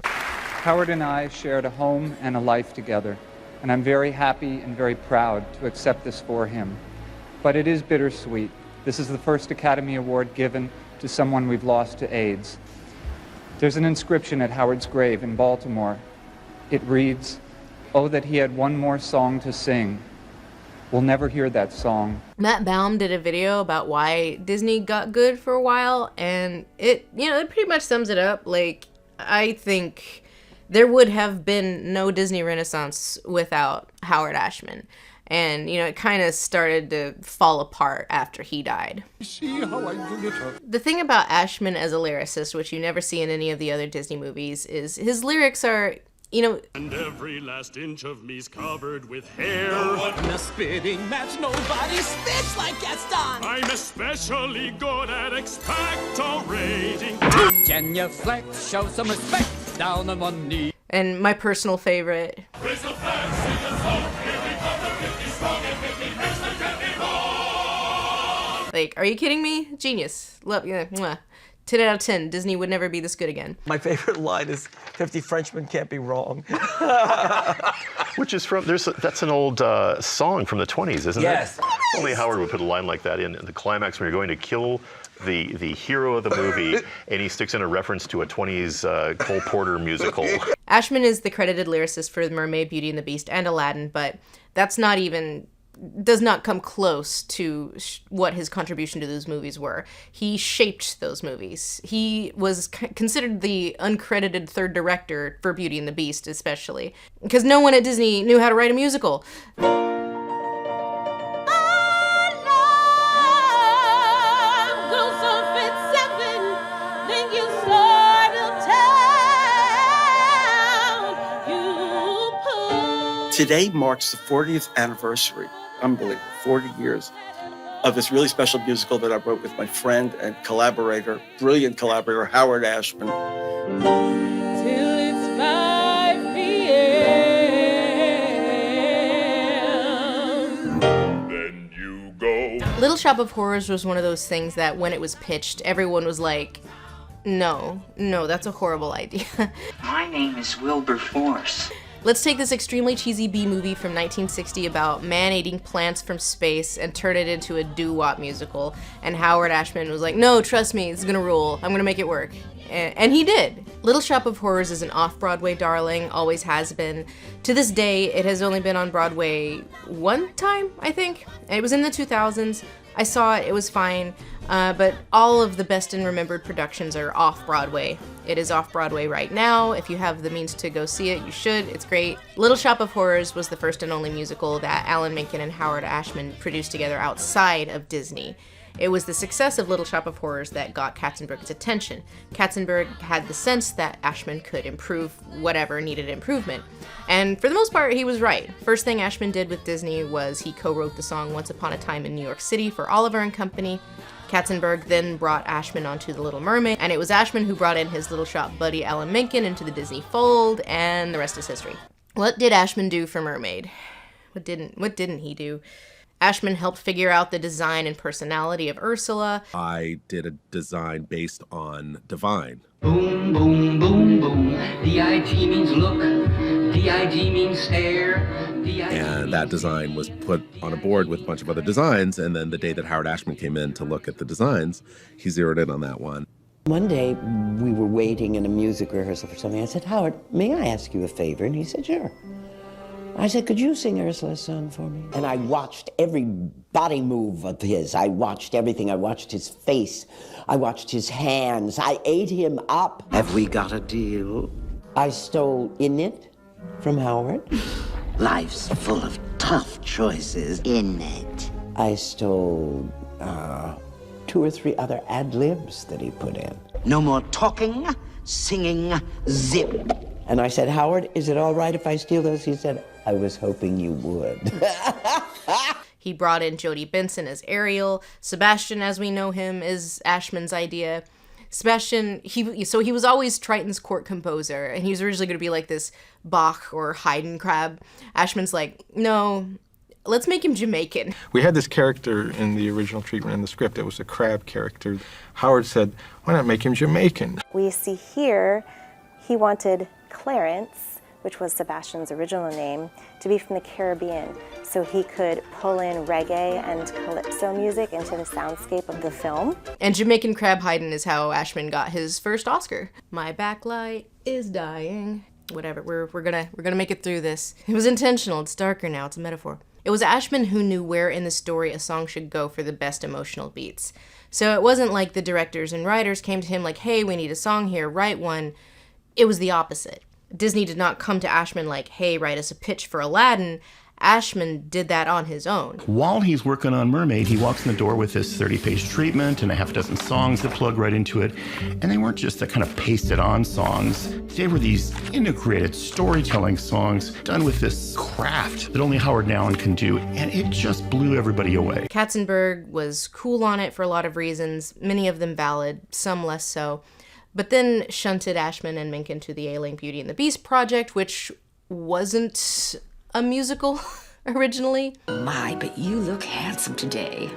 Howard and I shared a home and a life together, and I'm very happy and very proud to accept this for him. But it is bittersweet. This is the first Academy Award given to someone we've lost to AIDS. There's an inscription at Howard's grave in Baltimore. It reads, "Oh, that he had one more song to sing. We'll never hear that song." Matt Baum did a video about why Disney got good for a while, and it pretty much sums it up. I think there would have been no Disney Renaissance without Howard Ashman. And, it kind of started to fall apart after he died. See how I do it? The thing about Ashman as a lyricist, which you never see in any of the other Disney movies, is his lyrics are, And every last inch of me's covered with hair. No one in a spitting match, nobody spits like Gaston. I'm especially good at expectorating. Genuflect, show some respect, down on one knee. And my personal favorite. Are you kidding me? Genius. Love, yeah, mwah. 10 out of 10. Disney would never be this good again. My favorite line is 50 Frenchmen can't be wrong. Which is that's an old song from the 20s, isn't it? Yes. Only Howard would put a line like that in the climax when you're going to kill the hero of the movie, and he sticks in a reference to a 20s Cole Porter musical. Ashman is the credited lyricist for Mermaid, Beauty and the Beast, and Aladdin, but that's does not come close to what his contribution to those movies were. He shaped those movies. He was considered the uncredited third director for Beauty and the Beast, especially, because no one at Disney knew how to write a musical. Today marks the 40th anniversary, unbelievable, 40 years, of this really special musical that I wrote with my friend and collaborator, brilliant collaborator, Howard Ashman. Till it's 5 p.m. Then you go. Little Shop of Horrors was one of those things that when it was pitched, everyone was like, no, that's a horrible idea. My name is Wilberforce. Let's take this extremely cheesy B-movie from 1960 about man eating plants from space and turn it into a doo-wop musical. And Howard Ashman was like, no, trust me, it's gonna rule. I'm gonna make it work. And he did. Little Shop of Horrors is an off-Broadway darling, always has been. To this day, it has only been on Broadway one time, I think. It was in the 2000s. I saw it, it was fine. But all of the best and remembered productions are off-Broadway. It is off-Broadway right now. If you have the means to go see it, you should. It's great. Little Shop of Horrors was the first and only musical that Alan Menken and Howard Ashman produced together outside of Disney. It was the success of Little Shop of Horrors that got Katzenberg's attention. Katzenberg had the sense that Ashman could improve whatever needed improvement. And for the most part, he was right. First thing Ashman did with Disney was he co-wrote the song Once Upon a Time in New York City for Oliver and Company. Katzenberg then brought Ashman onto The Little Mermaid, and it was Ashman who brought in his Little Shop buddy Alan Menken into the Disney fold, and the rest is history. What did Ashman do for Mermaid? What didn't he do? Ashman helped figure out the design and personality of Ursula. I did a design based on Divine. Boom, boom, boom, boom. D-I-G means look. D-I-G means stare. And that design was put on a board with a bunch of other designs, and then the day that Howard Ashman came in to look at the designs, he zeroed in on that one. One day, we were waiting in a music rehearsal for something. I said, Howard, may I ask you a favor? And he said, sure. I said, could you sing Ursula's song for me? And I watched every body move of his. I watched everything. I watched his face. I watched his hands. I ate him up. Have we got a deal? I stole In It from Howard. Life's full of tough choices. In It. I stole 2 or 3 other ad-libs that he put in. No more talking, singing, zip. And I said, Howard, is it all right if I steal those? He said, I was hoping you would. He brought in Jodie Benson as Ariel. Sebastian, as we know him, is Ashman's idea. Sebastian, he was always Triton's court composer, and he was originally going to be like this Bach or Haydn crab. Ashman's like, no, let's make him Jamaican. We had this character in the original treatment in the script. It was a crab character. Howard said, why not make him Jamaican? We see here he wanted Clarence, which was Sebastian's original name, to be from the Caribbean, so he could pull in reggae and calypso music into the soundscape of the film. And Jamaican Crab Haydn is how Ashman got his first Oscar. My backlight is dying. Whatever, we're gonna make it through this. It was intentional, it's darker now, it's a metaphor. It was Ashman who knew where in the story a song should go for the best emotional beats. So it wasn't like the directors and writers came to him like, hey, we need a song here, write one. It was the opposite. Disney did not come to Ashman like, hey, write us a pitch for Aladdin. Ashman did that on his own. While he's working on Mermaid, he walks in the door with this 30-page treatment and a half a dozen songs that plug right into it. And they weren't just the kind of pasted-on songs. They were these integrated storytelling songs done with this craft that only Howard Allen can do. And it just blew everybody away. Katzenberg was cool on it for a lot of reasons, many of them valid, some less so. But then shunted Ashman and Menken to the Ailing Beauty and the Beast project, which wasn't a musical originally. My, but you look handsome today.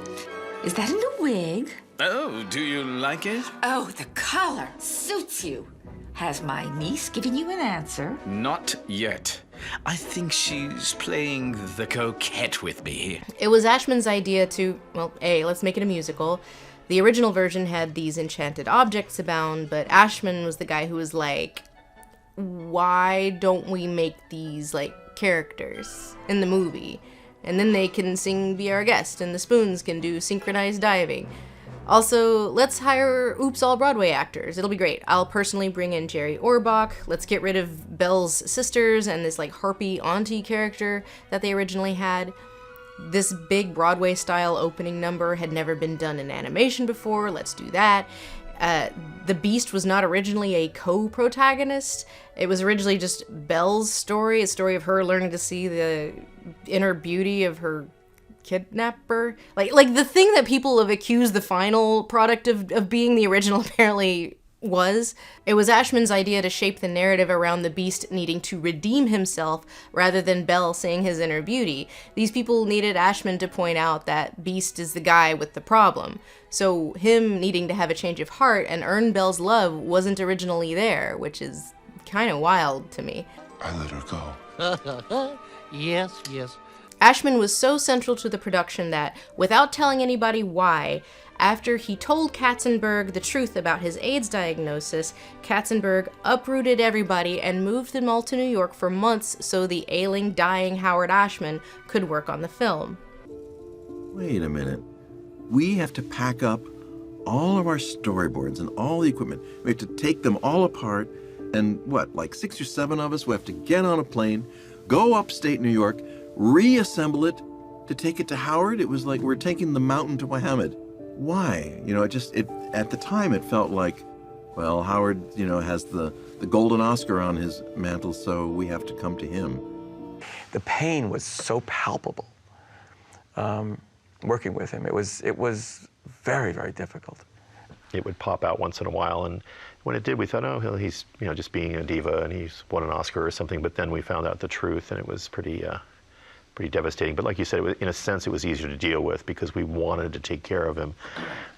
Is that a new wig? Oh, do you like it? Oh, the color suits you. Has my niece given you an answer? Not yet. I think she's playing the coquette with me. It was Ashman's idea to, well, let's make it a musical. The original version had these enchanted objects abound, but Ashman was the guy who was like, why don't we make these, like, characters in the movie? And then they can sing Be Our Guest, and the spoons can do synchronized diving. Also, let's hire Oops All Broadway actors. It'll be great. I'll personally bring in Jerry Orbach. Let's get rid of Belle's sisters and this, like, harpy auntie character that they originally had. This big Broadway-style opening number had never been done in animation before, let's do that. The Beast was not originally a co-protagonist. It was originally just Belle's story, a story of her learning to see the inner beauty of her kidnapper. Like the thing that people have accused the final product of being the original apparently was. It was Ashman's idea to shape the narrative around the Beast needing to redeem himself rather than Belle seeing his inner beauty. These people needed Ashman to point out that Beast is the guy with the problem. So him needing to have a change of heart and earn Belle's love wasn't originally there, which is kind of wild to me. I let her go. Yes. Ashman was so central to the production that, without telling anybody why, after he told Katzenberg the truth about his AIDS diagnosis, Katzenberg uprooted everybody and moved them all to New York for months so the ailing, dying Howard Ashman could work on the film. Wait a minute. We have to pack up all of our storyboards and all the equipment. We have to take them all apart, and like 6 or 7 of us, we have to get on a plane, go upstate New York, reassemble it to take it to Howard. It was like we're taking the mountain to Muhammad. Why? At the time it felt like, well, Howard, has the golden Oscar on his mantle, so we have to come to him. The pain was so palpable. Working with him, it was very, very difficult. It would pop out once in a while, and when it did, we thought, oh, he's just being a diva, and he's won an Oscar or something. But then we found out the truth, and it was pretty devastating. But like you said, in a sense, it was easier to deal with because we wanted to take care of him.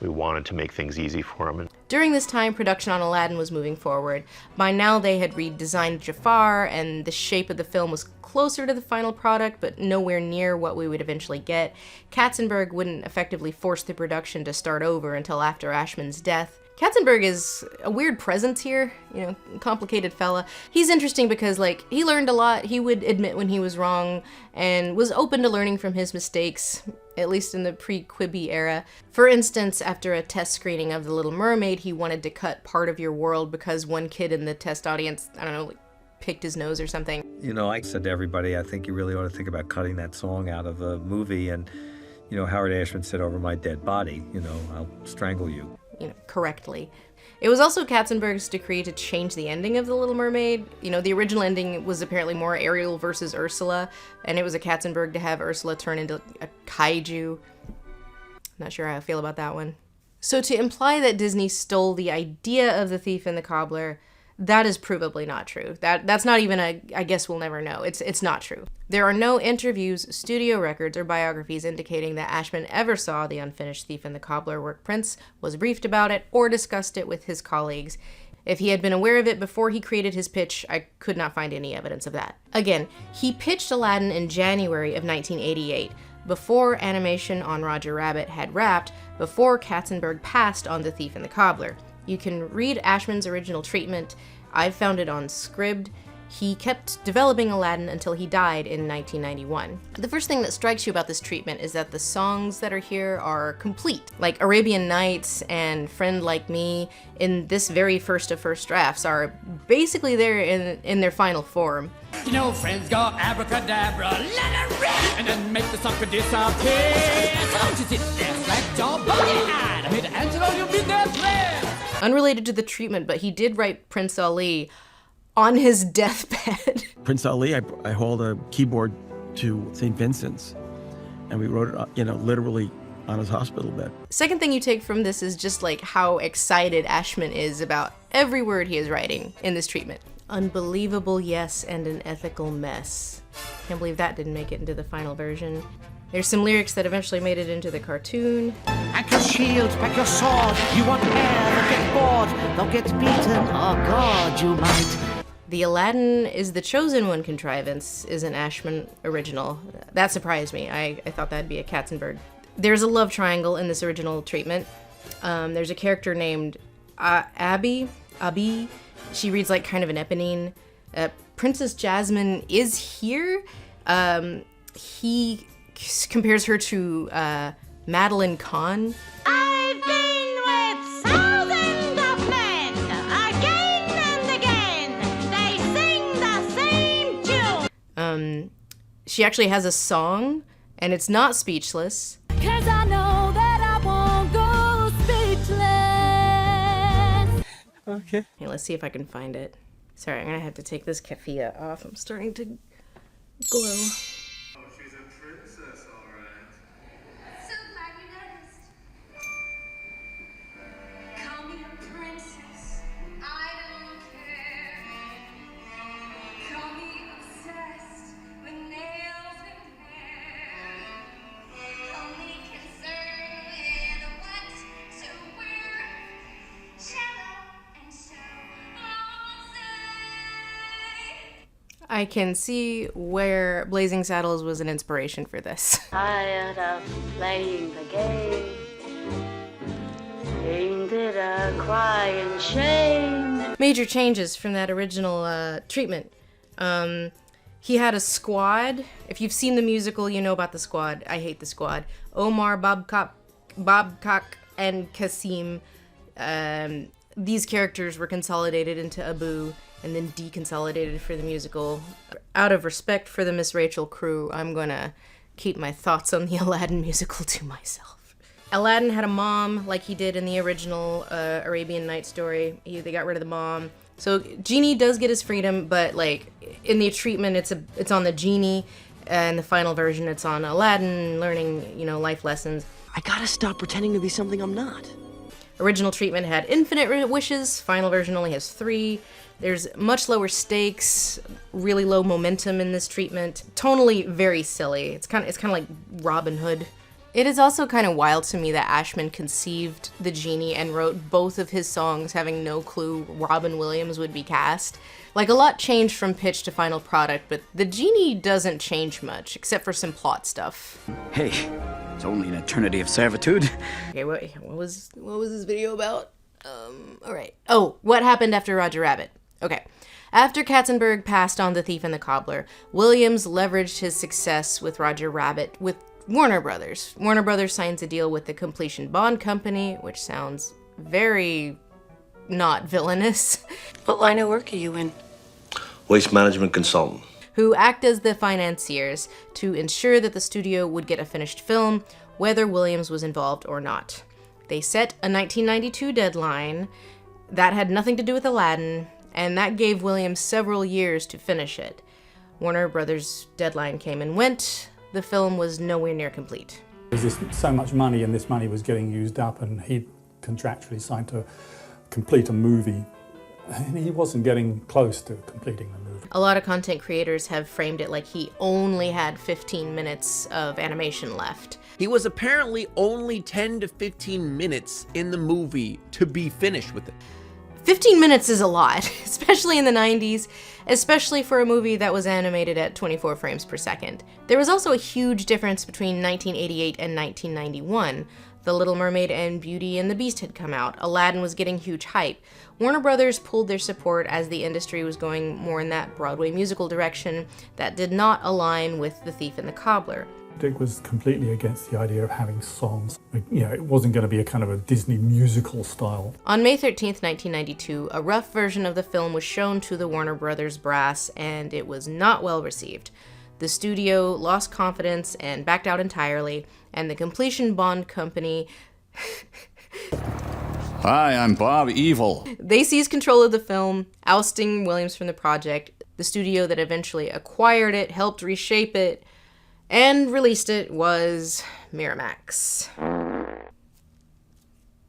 We wanted to make things easy for him. During this time, production on Aladdin was moving forward. By now, they had redesigned Jafar, and the shape of the film was closer to the final product, but nowhere near what we would eventually get. Katzenberg wouldn't effectively force the production to start over until after Ashman's death. Katzenberg is a weird presence here, complicated fella. He's interesting because, he learned a lot, he would admit when he was wrong, and was open to learning from his mistakes, at least in the pre-Quibi era. For instance, after a test screening of The Little Mermaid, he wanted to cut part of your world because one kid in the test audience, picked his nose or something. I said to everybody, I think you really ought to think about cutting that song out of the movie, and, Howard Ashman said, over my dead body, I'll strangle you. Correctly. It was also Katzenberg's decree to change the ending of The Little Mermaid. The original ending was apparently more Ariel versus Ursula, and it was a Katzenberg to have Ursula turn into a kaiju. Not sure how I feel about that one. So to imply that Disney stole the idea of The Thief and the Cobbler, that is provably not true. That's not even I guess we'll never know. It's not true. There are no interviews, studio records, or biographies indicating that Ashman ever saw the unfinished Thief and the Cobbler work prints, was briefed about it, or discussed it with his colleagues. If he had been aware of it before he created his pitch, I could not find any evidence of that. Again, he pitched Aladdin in January of 1988, before animation on Roger Rabbit had wrapped, before Katzenberg passed on The Thief and the Cobbler. You can read Ashman's original treatment. I've found it on Scribd. He kept developing Aladdin until he died in 1991. The first thing that strikes you about this treatment is that the songs that are here are complete. Like Arabian Nights and Friend Like Me, in this very first of first drafts, are basically there in their final form. Friends go abracadabra, let it rip, and then make the sucker disappear. Don't you sit there, slack your body, I made an answer on your business man. Unrelated to the treatment, but he did write Prince Ali on his deathbed. Prince Ali, I hauled a keyboard to St. Vincent's, and we wrote it, literally on his hospital bed. Second thing you take from this is just how excited Ashman is about every word he is writing in this treatment. Unbelievable yes and an ethical mess. Can't believe that didn't make it into the final version. There's some lyrics that eventually made it into the cartoon. Pack your shield, pack your sword. You want air, they'll get bored, they'll get beaten. Oh God, you might. The Aladdin is the Chosen One contrivance is an Ashman original. That surprised me. I thought that'd be a Katzenberg. There's a love triangle in this original treatment. There's a character named Abi. She reads like kind of an eponine. Princess Jasmine is here. He compares her to Madeline Kahn. I've been with thousands of men, again and again. They sing the same tune. She actually has a song, and it's not Speechless. 'Cause I know that I won't go speechless. Okay. Hey, let's see if I can find it. Sorry, I'm gonna have to take this keffiyeh off. I'm starting to glow. She's a princess, all right. So glad you noticed. Call me a princess. I don't care. Call me obsessed with nails and hair. Call me concerned with what to wear. Shallow and so I can see where Blazing Saddles was an inspiration for this. Tired of playing the game. Ain't it a crying shame? Major changes from that original treatment. He had a squad. If you've seen the musical, you know about the squad. I hate the squad. Omar, Babcock, and Kasim. These characters were consolidated into Abu and then deconsolidated for the musical. Out of respect for the Miss Rachel crew, I'm gonna keep my thoughts on the Aladdin musical to myself. Aladdin had a mom, like he did in the original Arabian Night story. They got rid of the mom. So Genie does get his freedom, but like in the treatment, it's on the Genie, and the final version, it's on Aladdin learning, life lessons. I gotta stop pretending to be something I'm not. Original treatment had infinite wishes. Final version only has 3. There's much lower stakes, really low momentum in this treatment. Tonally very silly. It's kind of like Robin Hood. It is also kind of wild to me that Ashman conceived the Genie and wrote both of his songs having no clue Robin Williams would be cast. Like, a lot changed from pitch to final product, but the Genie doesn't change much, except for some plot stuff. Hey, it's only an eternity of servitude. Okay, what was this video about? Alright. Oh, what happened after Roger Rabbit? Okay. After Katzenberg passed on The Thief and the Cobbler, Williams leveraged his success with Roger Rabbit with Warner Brothers. Warner Brothers signs a deal with the Completion Bond Company, which sounds very not villainous. What line of work are you in? Waste management consultant. Who act as the financiers to ensure that the studio would get a finished film, whether Williams was involved or not. They set a 1992 deadline that had nothing to do with Aladdin, and that gave Williams several years to finish it. Warner Brothers' deadline came and went. The film was nowhere near complete. There's just so much money, and this money was getting used up, and he contractually signed to complete a movie. And he wasn't getting close to completing the movie. A lot of content creators have framed it like he only had 15 minutes of animation left. He was apparently only 10 to 15 minutes in the movie to be finished with it. 15 minutes is a lot, especially in the 90s, especially for a movie that was animated at 24 frames per second. There was also a huge difference between 1988 and 1991. The Little Mermaid and Beauty and the Beast had come out. Aladdin was getting huge hype. Warner Brothers pulled their support as the industry was going more in that Broadway musical direction that did not align with The Thief and the Cobbler. Dick was completely against the idea of having songs. It wasn't going to be a kind of a Disney musical style. On May 13th, 1992, a rough version of the film was shown to the Warner Brothers brass, and it was not well received. The studio lost confidence and backed out entirely, and the Completion Bond Company... Hi, I'm Bob Evil. They seized control of the film, ousting Williams from the project. The studio that eventually acquired it, helped reshape it, and released it was Miramax.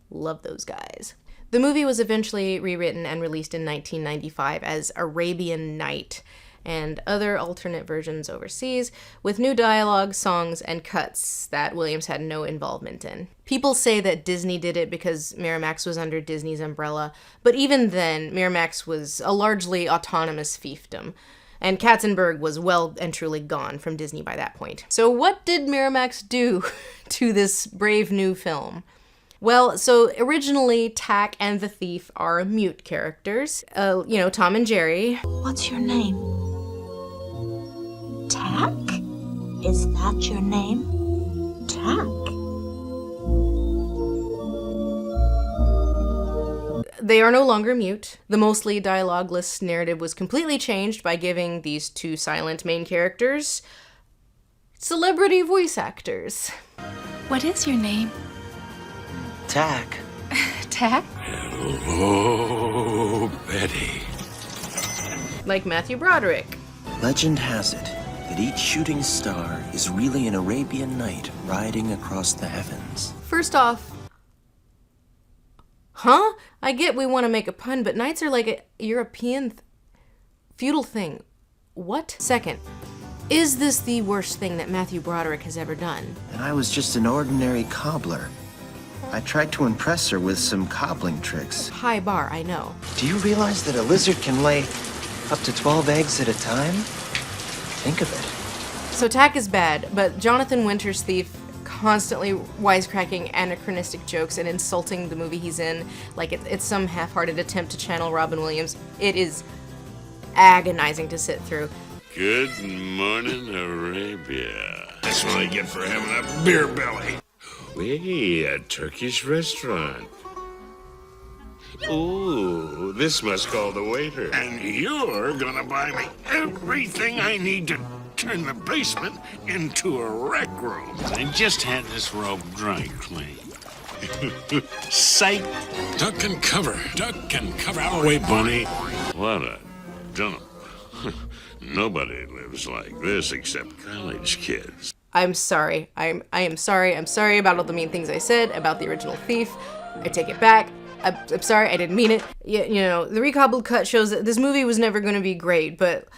Love those guys. The movie was eventually rewritten and released in 1995 as Arabian Night, and other alternate versions overseas, with new dialogue, songs, and cuts that Williams had no involvement in. People say that Disney did it because Miramax was under Disney's umbrella, but even then, Miramax was a largely autonomous fiefdom, and Katzenberg was well and truly gone from Disney by that point. So what did Miramax do to this brave new film? Well, so originally, Tack and the Thief are mute characters. Tom and Jerry. What's your name? Tack? Is that your name? Tack? They are no longer mute. The mostly dialogueless narrative was completely changed by giving these two silent main characters celebrity voice actors. What is your name? Tack. Tack? Oh, Betty. Like Matthew Broderick. Legend has it that each shooting star is really an Arabian Night riding across the heavens. First off, huh? I get we want to make a pun, but knights are like a European feudal thing. What? Second, is this the worst thing that Matthew Broderick has ever done? And I was just an ordinary cobbler. I tried to impress her with some cobbling tricks. High bar, I know. Do you realize that a lizard can lay up to 12 eggs at a time? Think of it. So Tack is bad, but Jonathan Winter's Thief constantly wisecracking anachronistic jokes and insulting the movie he's in like it's some half-hearted attempt to channel Robin Williams. It is agonizing to sit through. Good morning, Arabia. That's what I get for having a beer belly. Wait, a Turkish restaurant. Ooh, this must call the waiter. And you're gonna buy me everything I need to turn the basement into a rec room. I just had this robe dry clean. Psych. Duck and cover. Duck and cover. Out of the way, bunny. What a dump. Nobody lives like this except college kids. I'm sorry. I am sorry. I'm sorry about all the mean things I said about the original Thief. I take it back. I'm sorry. I didn't mean it. You know, the recobbled cut shows that this movie was never going to be great, but...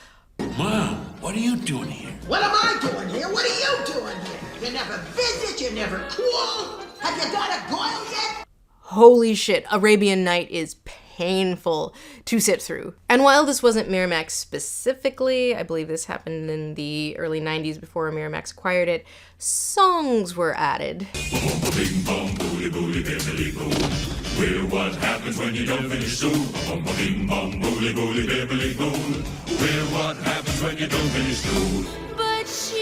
Mom, what are you doing here? What am I doing here? What are you doing here? You never visit, you never cool. Have you got a Goyle yet? Holy shit, Arabian Night is painful to sit through. And while this wasn't Miramax specifically, I believe this happened in the early 90s before Miramax acquired it, songs were added. Bing bong booty booty bibbly boo. We're what happens when you don't finish school. Bing bong booty booty bibbly boo. We're what happens when you don't finish school. But she's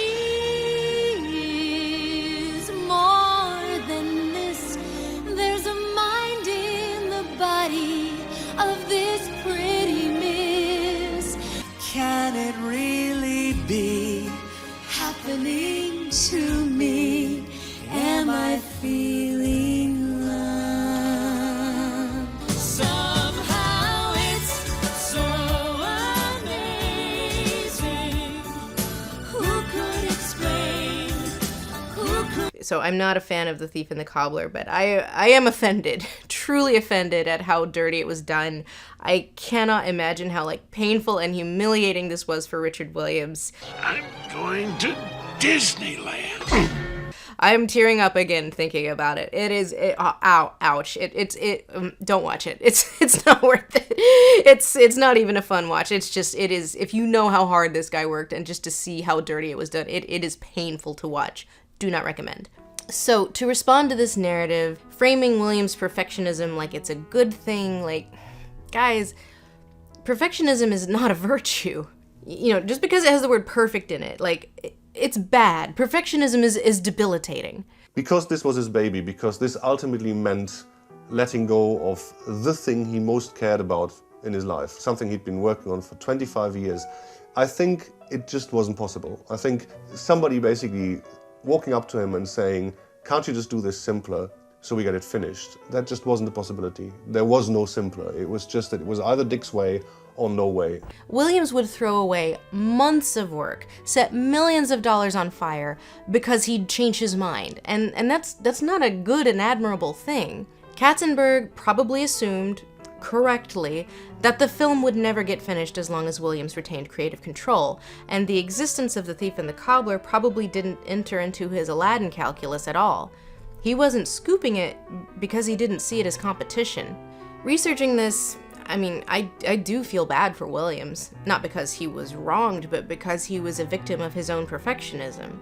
more than this. There's a mind in the body of this pretty miss. Can it really be Happening to me. Am I feeling love? Somehow it's so amazing. Who could explain? Who could? So I'm not a fan of The Thief and the Cobbler, but I am offended, truly offended at how dirty it was done. I cannot imagine how painful and humiliating this was for Richard Williams. I'm going to Disneyland. I'm tearing up again thinking about it. It is, ouch. Don't watch it. It's not worth it. It's not even a fun watch. It is, if you know how hard this guy worked and just to see how dirty it was done, it is painful to watch. Do not recommend. So to respond to this narrative, framing Williams' perfectionism like it's a good thing, guys, perfectionism is not a virtue. You know, just because it has the word perfect in it, it's bad. Perfectionism is debilitating. Because this was his baby, because this ultimately meant letting go of the thing he most cared about in his life, something he'd been working on for 25 years, I think it just wasn't possible. I think somebody basically walking up to him and saying, can't you just do this simpler so we get it finished? That just wasn't a possibility. There was no simpler. It was just that it was either Dick's way or no way. Williams would throw away months of work, set millions of dollars on fire because he'd change his mind. And that's not a good and admirable thing. Katzenberg probably assumed, correctly, that the film would never get finished as long as Williams retained creative control, and the existence of The Thief and the Cobbler probably didn't enter into his Aladdin calculus at all. He wasn't scooping it because he didn't see it as competition. Researching this, I do feel bad for Williams, not because he was wronged, but because he was a victim of his own perfectionism.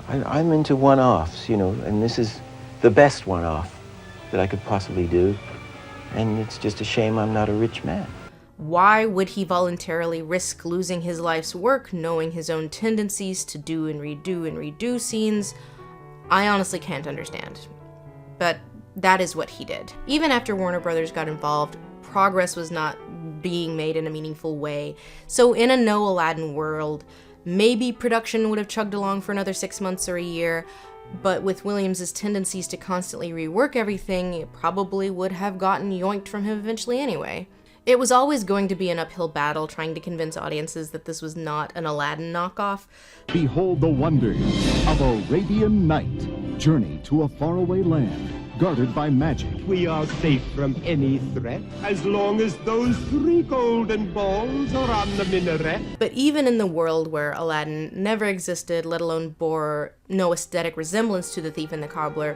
I'm into one-offs, and this is the best one-off that I could possibly do, and it's just a shame I'm not a rich man. Why would he voluntarily risk losing his life's work knowing his own tendencies to do and redo scenes? I honestly can't understand. But that is what he did. Even after Warner Brothers got involved, progress was not being made in a meaningful way. So in a no Aladdin world, maybe production would have chugged along for another 6 months or a year, But with Williams's tendencies to constantly rework everything, it probably would have gotten yoinked from him eventually anyway. It was always going to be an uphill battle trying to convince audiences that this was not an Aladdin knockoff. Behold the wonders of Arabian Night. Journey to a faraway land, guarded by magic. We are safe from any threat, as long as those 3 golden balls are on the minaret. But even in the world where Aladdin never existed, let alone bore no aesthetic resemblance to The Thief and the Cobbler,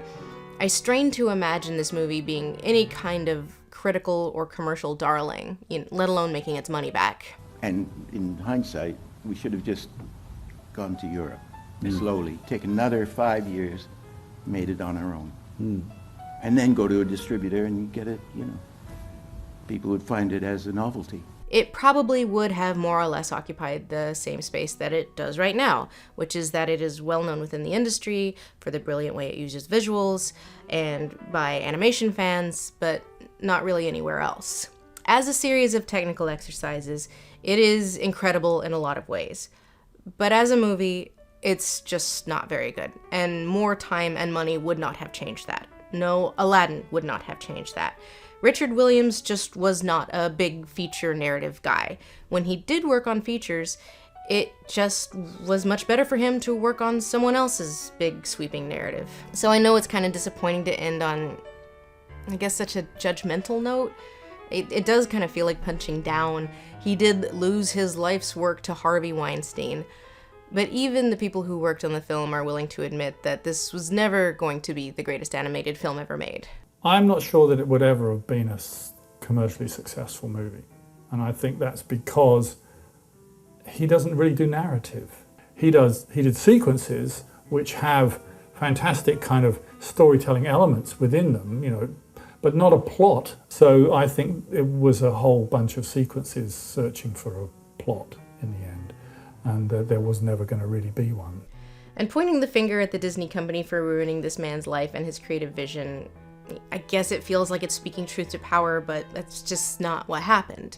I strain to imagine this movie being any kind of critical or commercial darling, let alone making its money back. And in hindsight, we should have just gone to Europe slowly, take another 5 years, made it on our own. And then go to a distributor and get it, people would find it as a novelty. It probably would have more or less occupied the same space that it does right now, which is that it is well known within the industry for the brilliant way it uses visuals and by animation fans, but not really anywhere else. As a series of technical exercises, it is incredible in a lot of ways. But as a movie, it's just not very good, and more time and money would not have changed that. No, Aladdin would not have changed that. Richard Williams just was not a big feature narrative guy. When he did work on features, it just was much better for him to work on someone else's big sweeping narrative. So I know it's kind of disappointing to end on, I guess, such a judgmental note. It does kind of feel like punching down. He did lose his life's work to Harvey Weinstein. But even the people who worked on the film are willing to admit that this was never going to be the greatest animated film ever made. I'm not sure that it would ever have been a commercially successful movie. And I think that's because he doesn't really do narrative. He did sequences which have fantastic kind of storytelling elements within them, but not a plot. So I think it was a whole bunch of sequences searching for a plot in the end. And there was never going to really be one. And pointing the finger at the Disney company for ruining this man's life and his creative vision, I guess it feels like it's speaking truth to power, but that's just not what happened.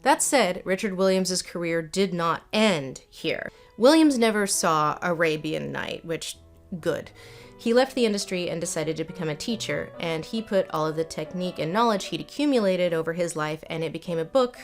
That said, Richard Williams' career did not end here. Williams never saw Arabian Night, which, good. He left the industry and decided to become a teacher, and he put all of the technique and knowledge he'd accumulated over his life, and it became a book,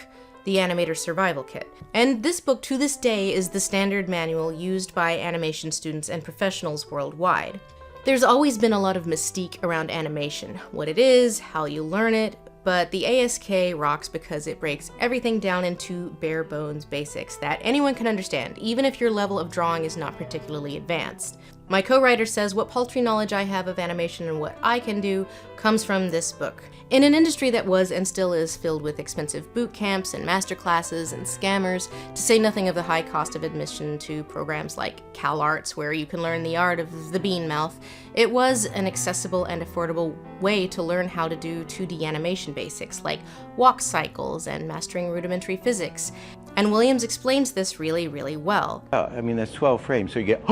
the Animator Survival Kit. And this book, to this day, is the standard manual used by animation students and professionals worldwide. There's always been a lot of mystique around animation, what it is, how you learn it, but the ASK rocks because it breaks everything down into bare bones basics that anyone can understand, even if your level of drawing is not particularly advanced. My co-writer says what paltry knowledge I have of animation and what I can do comes from this book. In an industry that was and still is filled with expensive boot camps and master classes and scammers, to say nothing of the high cost of admission to programs like CalArts, where you can learn the art of the bean mouth, it was an accessible and affordable way to learn how to do 2D animation basics like walk cycles and mastering rudimentary physics. And Williams explains this really, really well. I mean, that's 12 frames, so you get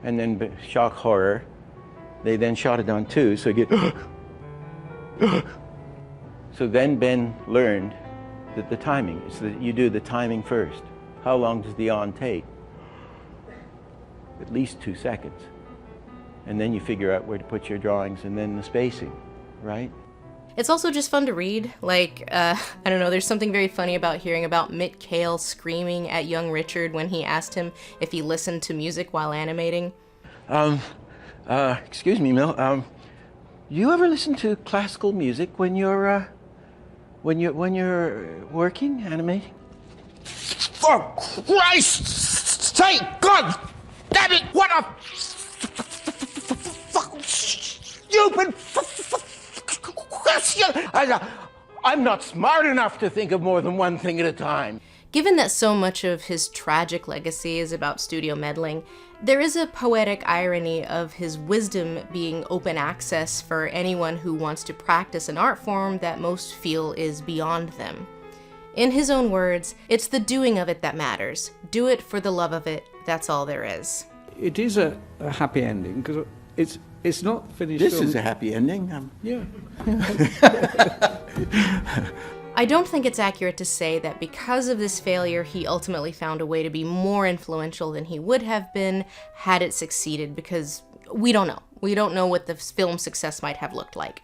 and then shock horror. They then shot it on 2, so you get So then Ben learned that the timing is that you do the timing first. How long does the on take? At least 2 seconds. And then you figure out where to put your drawings and then the spacing, right? It's also just fun to read. I don't know, there's something very funny about hearing about Mick Cale screaming at young Richard when he asked him if he listened to music while animating. Excuse me, Mel. Do you ever listen to classical music when you're working, animating? For Christ's sake, God damn it, what a stupid question! I'm not smart enough to think of more than one thing at a time. Given that so much of his tragic legacy is about studio meddling, there is a poetic irony of his wisdom being open access for anyone who wants to practice an art form that most feel is beyond them. In his own words, it's the doing of it that matters. Do it for the love of it, that's all there is. It is a happy ending, because it's not finished. This is a happy ending. Yeah. I don't think it's accurate to say that because of this failure, he ultimately found a way to be more influential than he would have been had it succeeded, because we don't know. We don't know what the film's success might have looked like.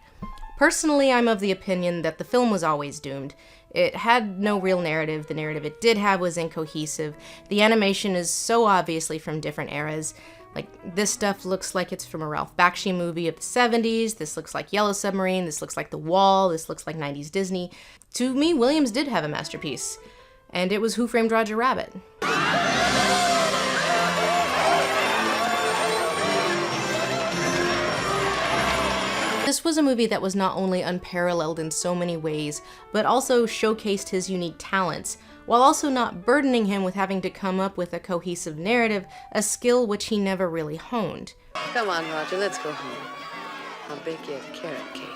Personally, I'm of the opinion that the film was always doomed. It had no real narrative. The narrative it did have was incohesive. The animation is so obviously from different eras. Like, this stuff looks like it's from a Ralph Bakshi movie of the 70s. This looks like Yellow Submarine. This looks like The Wall. This looks like 90s Disney. To me, Williams did have a masterpiece. And it was Who Framed Roger Rabbit. This was a movie that was not only unparalleled in so many ways, but also showcased his unique talents, while also not burdening him with having to come up with a cohesive narrative, a skill which he never really honed. Come on, Roger, let's go home. I'll bake you a carrot cake.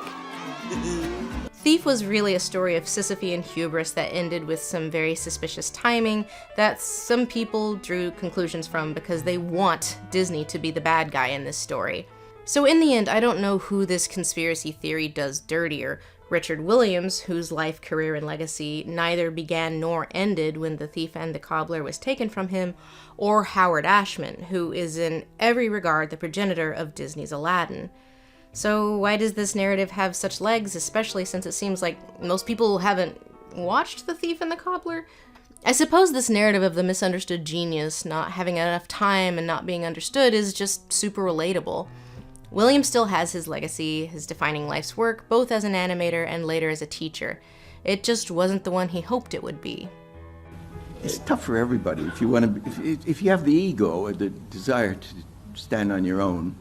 Thief was really a story of Sisyphean hubris that ended with some very suspicious timing that some people drew conclusions from because they want Disney to be the bad guy in this story. So in the end, I don't know who this conspiracy theory does dirtier. Richard Williams, whose life, career, and legacy neither began nor ended when The Thief and the Cobbler was taken from him, or Howard Ashman, who is in every regard the progenitor of Disney's Aladdin. So why does this narrative have such legs, especially since it seems like most people haven't watched The Thief and the Cobbler? I suppose this narrative of the misunderstood genius not having enough time and not being understood is just super relatable. Williams still has his legacy, his defining life's work, both as an animator and later as a teacher. It just wasn't the one he hoped it would be. It's tough for everybody. If you want to, if you have the ego or the desire to stand on your own,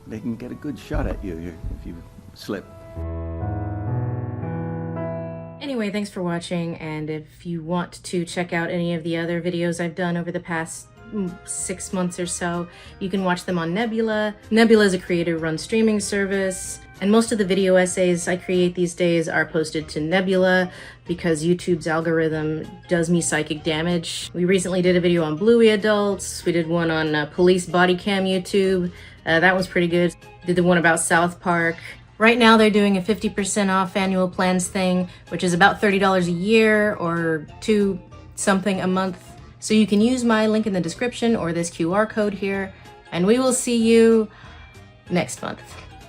they can get a good shot at you if you slip. Anyway, thanks for watching, and if you want to check out any of the other videos I've done over the past 6 months or so, you can watch them on Nebula. Nebula is a creator-run streaming service, and most of the video essays I create these days are posted to Nebula because YouTube's algorithm does me psychic damage. We recently did a video on Bluey adults. We did one on police body cam YouTube. That was pretty good. Did the one about South Park. Right now they're doing a 50% off annual plans thing, which is about $30 a year or $2 something a month. So you can use my link in the description or this QR code here, and we will see you next month.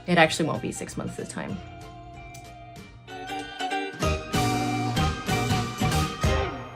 It actually won't be 6 months this time.